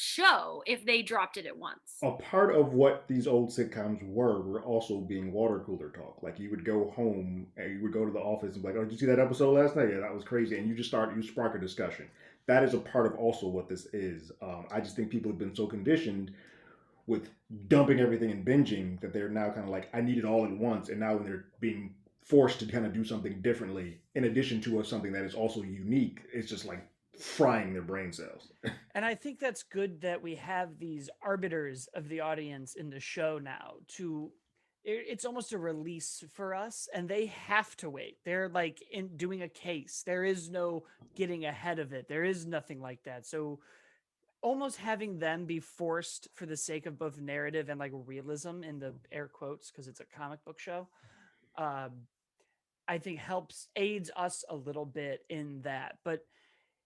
show if they dropped it at once. A part of what these old sitcoms were also being water cooler talk. Like you would go home and you would go to the office and be like, "Oh, did you see that episode last night? Yeah, that was crazy." And you spark a discussion. That is a part of also what this is. I just think people have been so conditioned with dumping everything and binging that they're now kind of like, "I need it all at once." And now when they're being forced to kind of do something differently, in addition to something that is also unique, it's just like frying their brain cells. And I think that's good that we have these arbiters of the audience in the show now to it's almost a release for us and they have to wait. They're like in doing a case. There is no getting ahead of it. There is nothing like that. So almost having them be forced for the sake of both narrative and like realism in the air quotes because it's a comic book show um, I think helps aids us a little bit in that but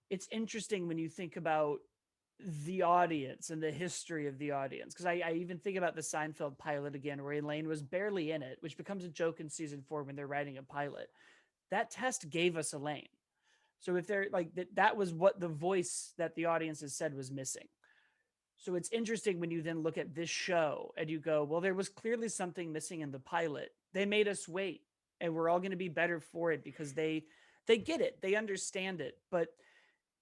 it's interesting when you think about the audience and the history of the audience because I even think about the Seinfeld pilot again where Elaine was barely in it which becomes a joke in season 4 when they're writing a pilot that test gave us Elaine so if they're like that was what the voice that the audience has said was missing. So it's interesting when you then look at this show and you go, well, there was clearly something missing in the pilot. They made us wait and we're all going to be better for it because they get it. They understand it. But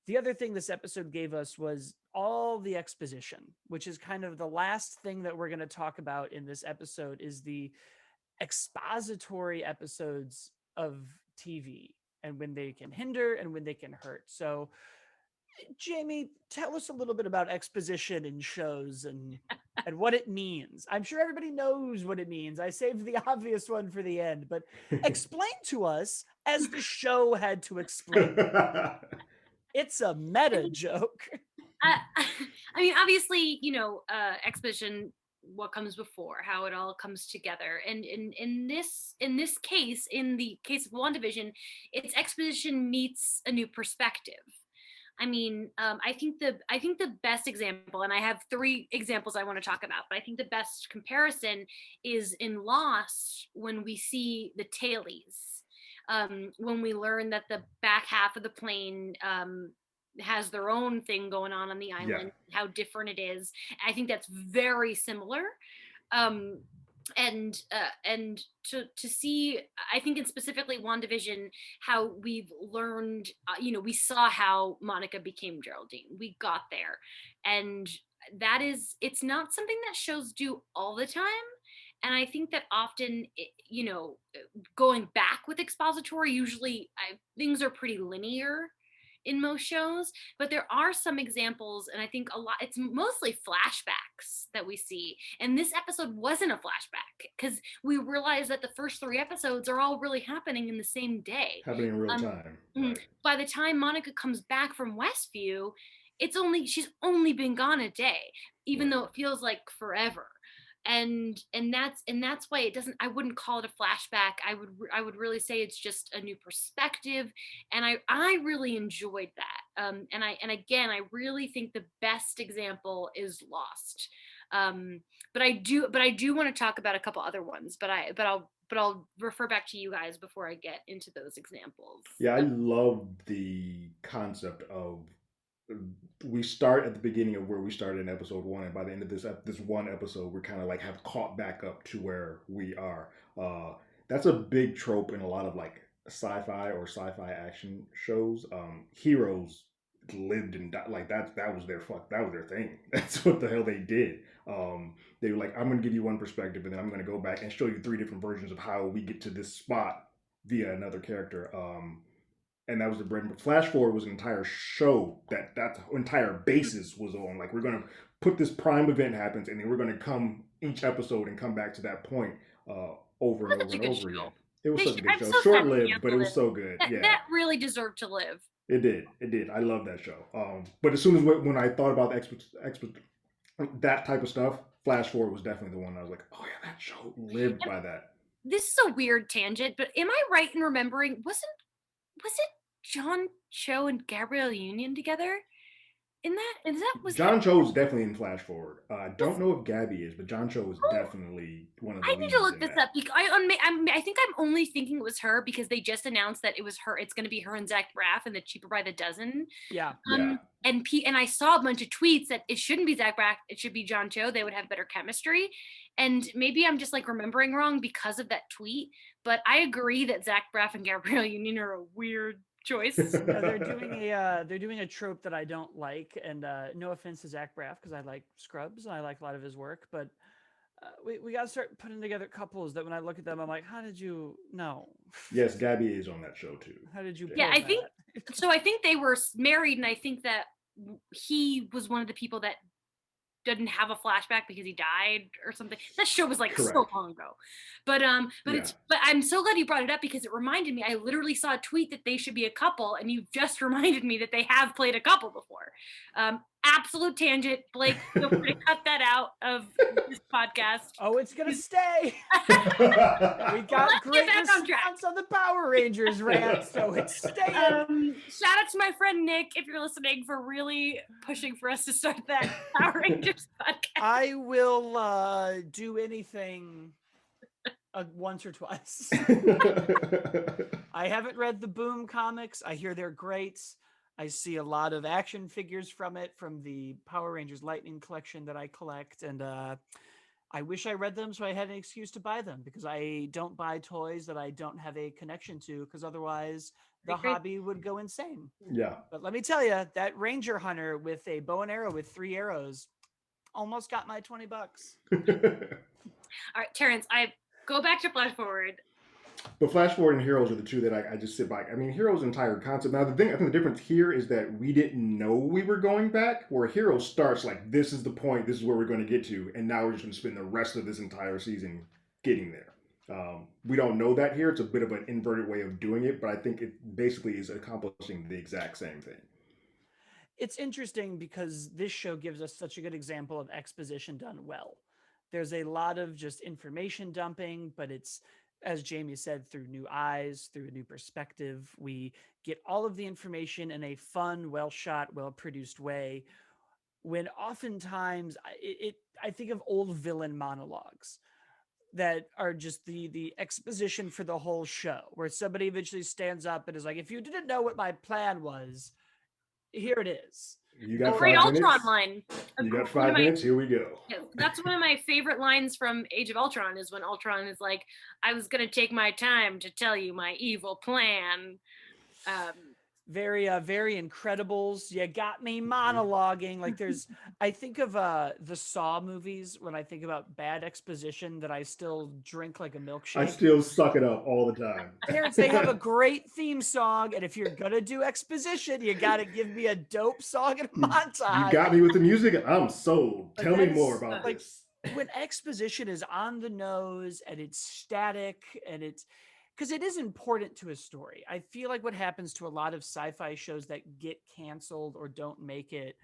the other thing this episode gave us was all the exposition, which is kind of the last thing that we're going to talk about in this episode is the expository episodes of TV and when they can hinder and when they can hurt. So Jamie, tell us a little bit about exposition in shows and what it means. I'm sure everybody knows what it means. I saved the obvious one for the end, but explain to us as the show had to explain. It's a I meta mean, joke. I, I mean, obviously, exposition, what comes before, how it all comes together, and in this case, in the case of WandaVision, it's exposition meets a new perspective. I mean, I think the best example, and I have three examples I want to talk about, but I think the best comparison is in Lost when we see the tailies. when we learn that the back half of the plane has their own thing going on the Yeah. island, how different it is. I think that's very similar. Um, and to see, I think in specifically WandaVision, how we've learned, we saw how Monica became Geraldine. We got there, and that is, it's not something that shows do all the time. And I think that often, going back with expository, usually things are pretty linear in most shows, but there are some examples, and I think a lot, it's mostly flashbacks that we see, and this episode wasn't a flashback because we realized that the first 3 episodes are all really happening in the same day. Happening in real um, time. Right. by the time Monica comes back from Westview, she's only been gone a day, even Right. though it feels like forever. And that's why it doesn't, I wouldn't call it a flashback. I would really say it's just a new perspective, and I really enjoyed that. And again, I really think the best example is Lost. But I do want to talk about a couple other ones, but I'll refer back to you guys before I get into those examples. Yeah, I love the concept of we start at the beginning of where we started in episode one, and by the end of this one episode, we're kind of like have caught back up to where we are. That's a big trope in a lot of like sci-fi or sci-fi action shows. Heroes lived and died, like that was that was their thing. That's what the hell they did. They were like, I'm gonna give you one perspective, and then I'm gonna go back and show you 3 different versions of how we get to this spot via another character. And that was the bread. Flash Forward was an entire show that entire basis was on. Like, we're gonna put this prime event happens, and then we're gonna come each episode and come back to that point over and That's over such a and good over again. show. It was such a good I'm show. so Short sad they lived, but it canceled was it. so good. That Yeah, that really deserved to live. it did. It did. I love that show. But as soon as when I thought about that type of stuff, Flash Forward was definitely the one I was like, oh yeah, that show lived by that. This is a weird tangent, but am I right in remembering, was it John Cho and Gabrielle Union together in that? Was that John Cho is definitely in Flash Forward. I was, don't know if Gabby is, but John Cho is oh, definitely one of the I need to leads look in this that. up because I think I'm only thinking it was her because they just announced that it was her. It's going to be her and Zach Braff and the Cheaper by the Dozen. Yeah. Yeah. And I saw a bunch of tweets that it shouldn't be Zach Braff, it should be John Cho. They would have better chemistry. And maybe I'm just like remembering wrong because of that tweet. But I agree that Zach Braff and Gabrielle Union are a weird choice. No, they're doing a trope that I don't like, and no offense to Zach Braff because I like Scrubs and I like a lot of his work, but we got to start putting together couples that when I look at them, I'm like, how did you know? Yes, Gabby is on that show too. How did you? Yeah, pull I think that? so. I think they were married, and I think that he was one of the people that didn't have a flashback because he died or something. That show was like Correct. so long ago. But Yeah. but I'm so glad you brought it up because it reminded me. I literally saw a tweet that they should be a couple, and you just reminded me that they have played a couple before. Absolute tangent, Blake. Feel free to cut that out of this podcast. Oh, it's gonna stay. We got Let's great get back on track. response on the Power Rangers rant, so it's staying. Shout out to my friend Nick if you're listening for really pushing for us to start that Power Rangers podcast. I will do anything once or twice. I haven't read the Boom comics. I hear they're great. I see a lot of action figures from the Power Rangers Lightning collection that I collect, and I wish I read them so I had an excuse to buy them because I don't buy toys that I don't have a connection to because otherwise the hobby would go insane. Yeah. But let me tell you, that Ranger Hunter with a bow and arrow with 3 arrows almost got my $20. All right, Terrence, I go back to Flash Forward. But Flash Forward and Heroes are the two that I just sit by. I mean, Heroes' entire concept. Now, I think the difference here is that we didn't know we were going back, where Heroes starts like, this is the point, this is where we're going to get to, and now we're just going to spend the rest of this entire season getting there. We don't know that here. It's a bit of an inverted way of doing it, but I think it basically is accomplishing the exact same thing. It's interesting because this show gives us such a good example of exposition done well. There's a lot of just information dumping, but it's, as Jamie said, through new eyes, through a new perspective. We get all of the information in a fun, well shot, well produced way. When oftentimes I think of old villain monologues. that are just the exposition for the whole show, where somebody eventually stands up and is like, if you didn't know what my plan was, here it is. You A got great 5 Ultron minutes. line. You got One of 5 minutes. Here we go. that's one of my favorite lines from Age of Ultron is when Ultron is like, I was going to take my time to tell you my evil plan. Very Incredibles. You got me monologuing. Like I think of the Saw movies when I think about bad exposition that I still drink like a I milkshake. still suck it up all the time. Terrence, they have a great theme song, and if you're gonna do exposition, you gotta give me a dope song and montage. You got me with the music, and I'm sold. Tell me more about like this. when exposition is on the nose and it's static and it's because it is important to a story. I feel like what happens to a lot of sci-fi shows that get canceled or don't make it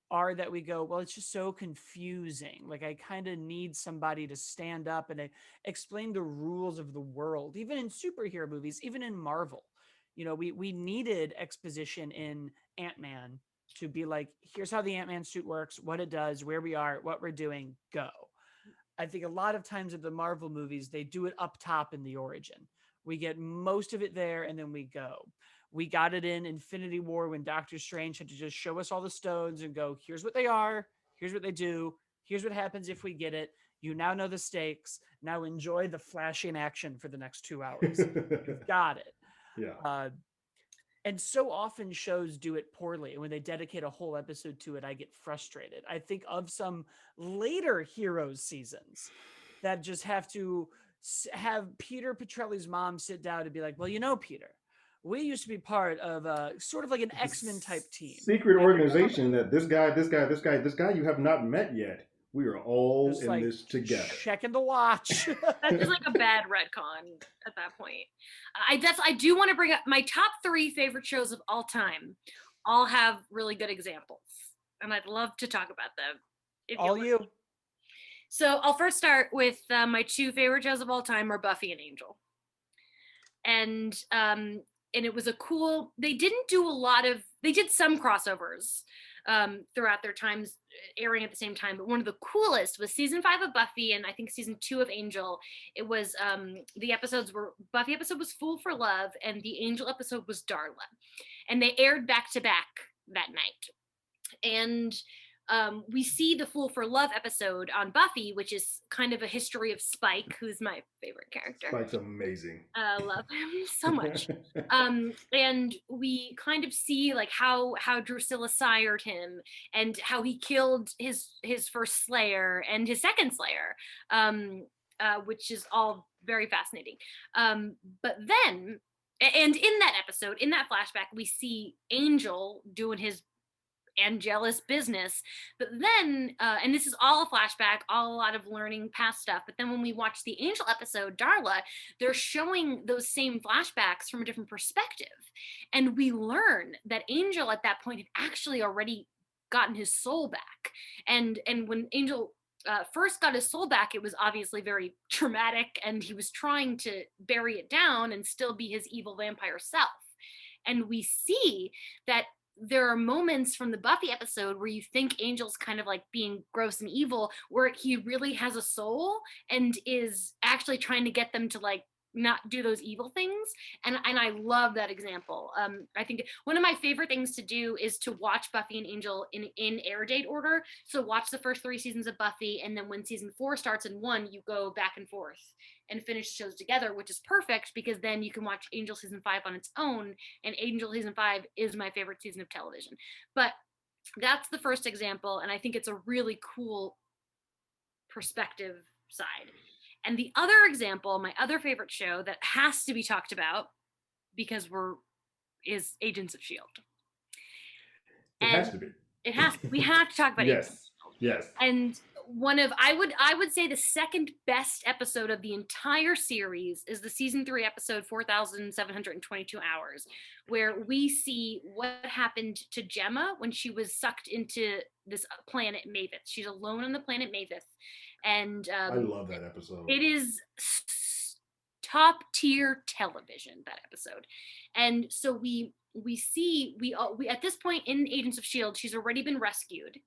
are that we go, well, it's just so confusing. Like I kind of need somebody to stand up and explain the rules of the world, even in superhero movies, even in Marvel. We needed exposition in Ant-Man to be like, here's how the Ant-Man suit works, what it does, where we are, what we're doing, go. I think a lot of times in the Marvel movies, they do it up top in the origin. We get most of it there and then we go. We got it in Infinity War when Doctor Strange had to just show us all the stones and go, here's what they are, here's what they do, here's what happens if we get it. You now know the stakes. Now enjoy the flashing action for the next 2 hours. You've got it. Yeah. And so often shows do it poorly. And when they dedicate a whole episode to it, I get frustrated. I think of some later Heroes seasons that just have to have Peter Petrelli's mom sit down and be like, well, Peter, we used to be part of sort of like an X-Men type team. Secret organization that this guy you have not met yet. We are all just in like this together. Checking the watch. That's just like a bad retcon at that point. I do want to bring up my top 3 favorite shows of all time. All have really good examples, and I'd love to talk about them. All you. So I'll first start with my 2 favorite shows of all time are Buffy and Angel, and it was a cool. They didn't do a lot of. They did some crossovers throughout their times airing at the same time, but one of the coolest was season 5 of Buffy and I think season 2 of Angel. It was the episodes were Buffy episode was Fool for Love and the Angel episode was Darla, and they aired back to back that night. And we see the Fool for Love episode on Buffy, which is kind of a history of Spike, who's my favorite character. Spike's amazing. I love him so much. And we kind of see like how Drusilla sired him and how he killed his first Slayer and his second Slayer, which is all very fascinating. But then, and in that episode, in that flashback, we see Angel doing his Angelus business, but then and this is all a flashback, a lot of learning past stuff, but then when we watch the Angel episode Darla, they're showing those same flashbacks from a different perspective, and we learn that Angel at that point had actually already gotten his soul back, and when Angel first got his soul back, it was obviously very traumatic and he was trying to bury it down and still be his evil vampire self. And we see that there are moments from the Buffy episode where you think Angel's kind of like being gross and evil, where he really has a soul and is actually trying to get them to like not do those evil things. And I love that example. I think one of my favorite things to do is to watch Buffy and Angel in air date order. So watch the first 3 seasons of Buffy, and then when season 4 starts in 1, you go back and forth and finish the shows together, which is perfect because then you can watch Angel season 5 on its own, and Angel season 5 is my favorite season of television. But that's the first example, and I think it's a really cool perspective side. And the other example, my other favorite show that has to be talked about because is Agents of S.H.I.E.L.D. It has to be. We have to talk about yes. Agents of S.H.I.E.L.D. Yes. And one of I would say the second best episode of the entire series is the season 3 episode 4,722 Hours, where we see what happened to Gemma when she was sucked into this planet Maveth. She's alone on the planet Maveth. And I love that episode. It is top tier television, that episode. And so we see we at this point in Agents of S.H.I.E.L.D., she's already been rescued.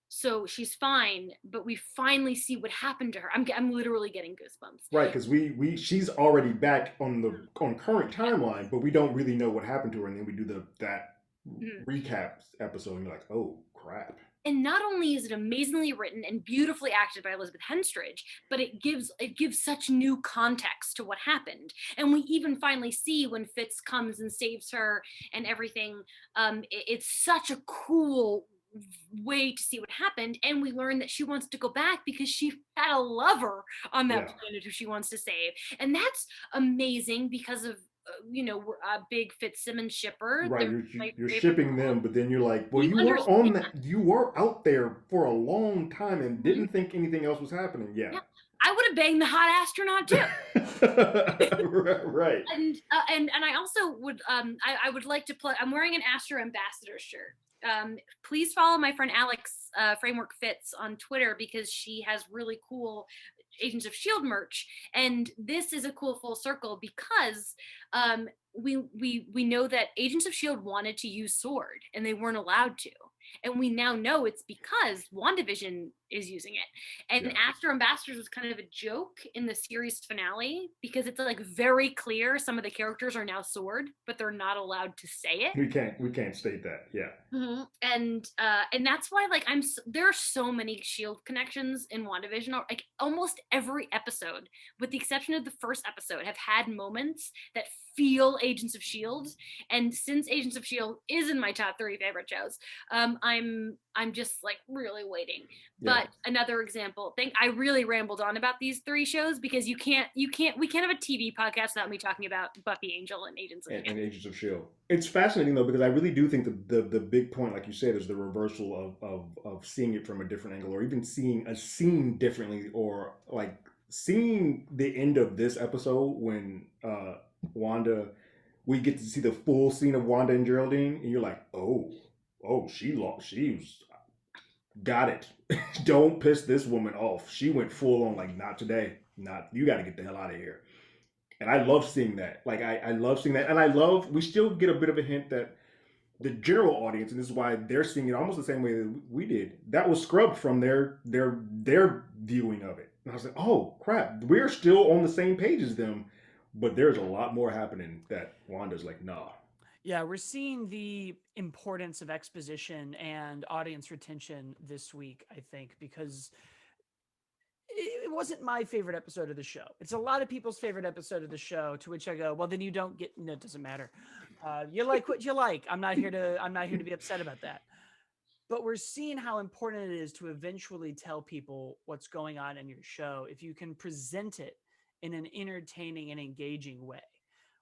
so she's fine, but we finally see what happened to her. I'm literally getting goosebumps. Right, because we she's already back on the on current Yeah. timeline, but we don't really know what happened to her, and then we do that Mhm. recap episode, and you're like, oh crap. And not only is it amazingly written and beautifully acted by Elizabeth Henstridge, but it gives such new context to what happened. And we even finally see when Fitz comes and saves her and everything. It's such a cool way to see what happened, and we learn that she wants to go back because she had a lover on that Yeah, planet who she wants to save, and that's amazing because of we're a big Fitzsimmons shipper. right. They're my You're favorite shipping them, couple. but then you're like, well, You you were on understand. that, you were out there for a long time and Mhm. didn't think anything else was happening. Yeah. Yeah, I would have banged the hot astronaut too. Right. And I also would I would like to plug. I'm wearing an Astro Ambassador shirt. Please follow my friend Alex Framework Fits on Twitter because she has really cool Agents of Shield merch, and this is a cool full circle because we know that Agents of Shield wanted to use Sword and they weren't allowed to, and we now know it's because WandaVision is using it. And Yeah. Astro Ambassadors was kind of a joke in the series finale because it's like very clear some of the characters are now Sword, but they're not allowed to say it. We can't state that. Yeah. And that's why like there are so many Shield connections in WandaVision. Like almost every episode, with the exception of the first episode, have had moments that feel Agents of Shield. And since Agents of Shield is in my top 3 favorite shows, I'm just like really waiting. Yeah. But another example, I really rambled on about these 3 shows because we can't have a TV podcast without me talking about Buffy, Angel, and Agents of And Shield. Agents of Shield. It's fascinating though because I really do think the big point, like you said, is the reversal of seeing it from a different angle, or even seeing a scene differently, or like seeing the end of this episode when Wanda, we get to see the full scene of Wanda and Geraldine, and you're like, oh, she lost, she was got it. Don't piss this woman off. She went full on like, not today, not you got to get the hell out of here. And I love seeing that. Like I love seeing that, and I love we still get a bit of a hint that the general audience, and this is why they're seeing it almost the same way that we did. That was scrubbed from their viewing of it. And I was like, oh crap, we're still on the same page as them, but there's a lot more happening that Wanda's like, nah. Yeah, we're seeing the importance of exposition and audience retention this week, I think, because it wasn't my favorite episode of the show. It's a lot of people's favorite episode of the show, to which I go, well, then you don't get, no, it doesn't matter. You like what you like. I'm not here to be upset about that. But we're seeing how important it is to eventually tell people what's going on in your show if you can present it in an entertaining and engaging way.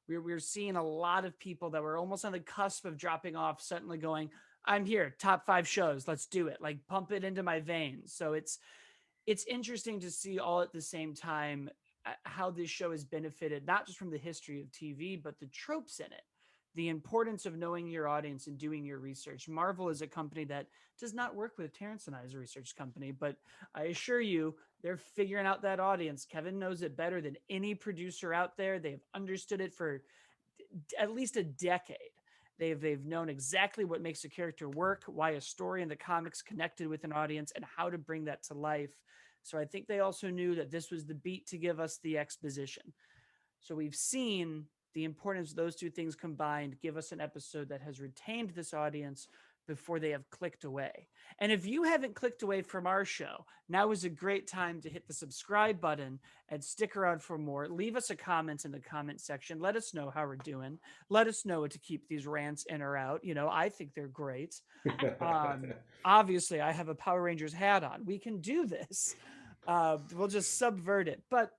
We're seeing a lot of people that were almost on the cusp of dropping off suddenly going, I'm here, top 5 shows, let's do it, like pump it into my veins. So it's interesting to see all at the same time how this show has benefited not just from the history of TV, but the tropes in it. The importance of knowing your audience and doing your research. Marvel is a company that does not work with Terrence and I as a research company, but I assure you, they're figuring out that audience. Kevin knows it better than any producer out there. They've understood it for at least a decade. They've known exactly what makes a character work, why a story in the comics connected with an audience, and how to bring that to life. So I think they also knew that this was the beat to give us the exposition. So we've seen the importance of those two things combined give us an episode that has retained this audience before they have clicked away. And if you haven't clicked away from our show, now is a great time to hit the subscribe button and stick around for more. Leave us a comment in the comment section. Let us know how we're doing. Let us know to keep these rants in or out. You know, I think they're great. Obviously, I have a Power Rangers hat on. We can do this. We'll just subvert it. But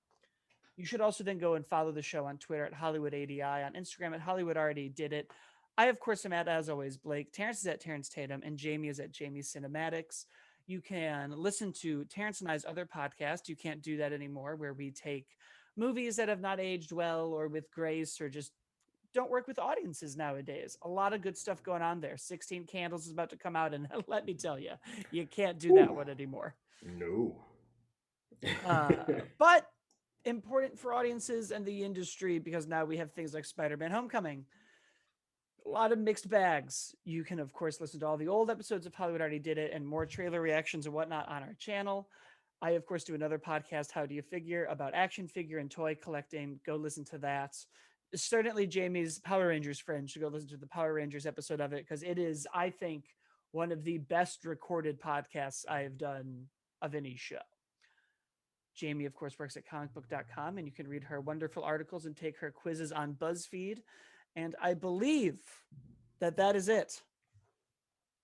you should also then go and follow the show on Twitter at HollywoodADI, on Instagram at Hollywood Already Did It. I, of course, am at, as always, Blake. Terrence is at Terrence Tatum, and Jamie is at Jamie Cinematics. You can listen to Terrence and I's other podcast. You can't do that anymore, where we take movies that have not aged well or with grace or just don't work with audiences nowadays. A lot of good stuff going on there. 16 Candles is about to come out, and let me tell you, you can't do that Ooh, one anymore. no. But important for audiences and the industry because now we have things like Spider-Man Homecoming. a lot of mixed bags. You can, of course, listen to all the old episodes of Hollywood Already Did It and more trailer reactions and whatnot on our channel. I, of course, do another podcast, How Do You Figure, about action figure and toy collecting. Go listen to that. Certainly, Jamie's Power Rangers friend should go listen to the Power Rangers episode of it because it is, I think, one of the best recorded podcasts I have done of any show. Jamie, of course, works at comicbook.com, and you can read her wonderful articles and take her quizzes on BuzzFeed. And I believe that is it.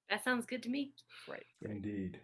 That sounds good to me. Great. Indeed.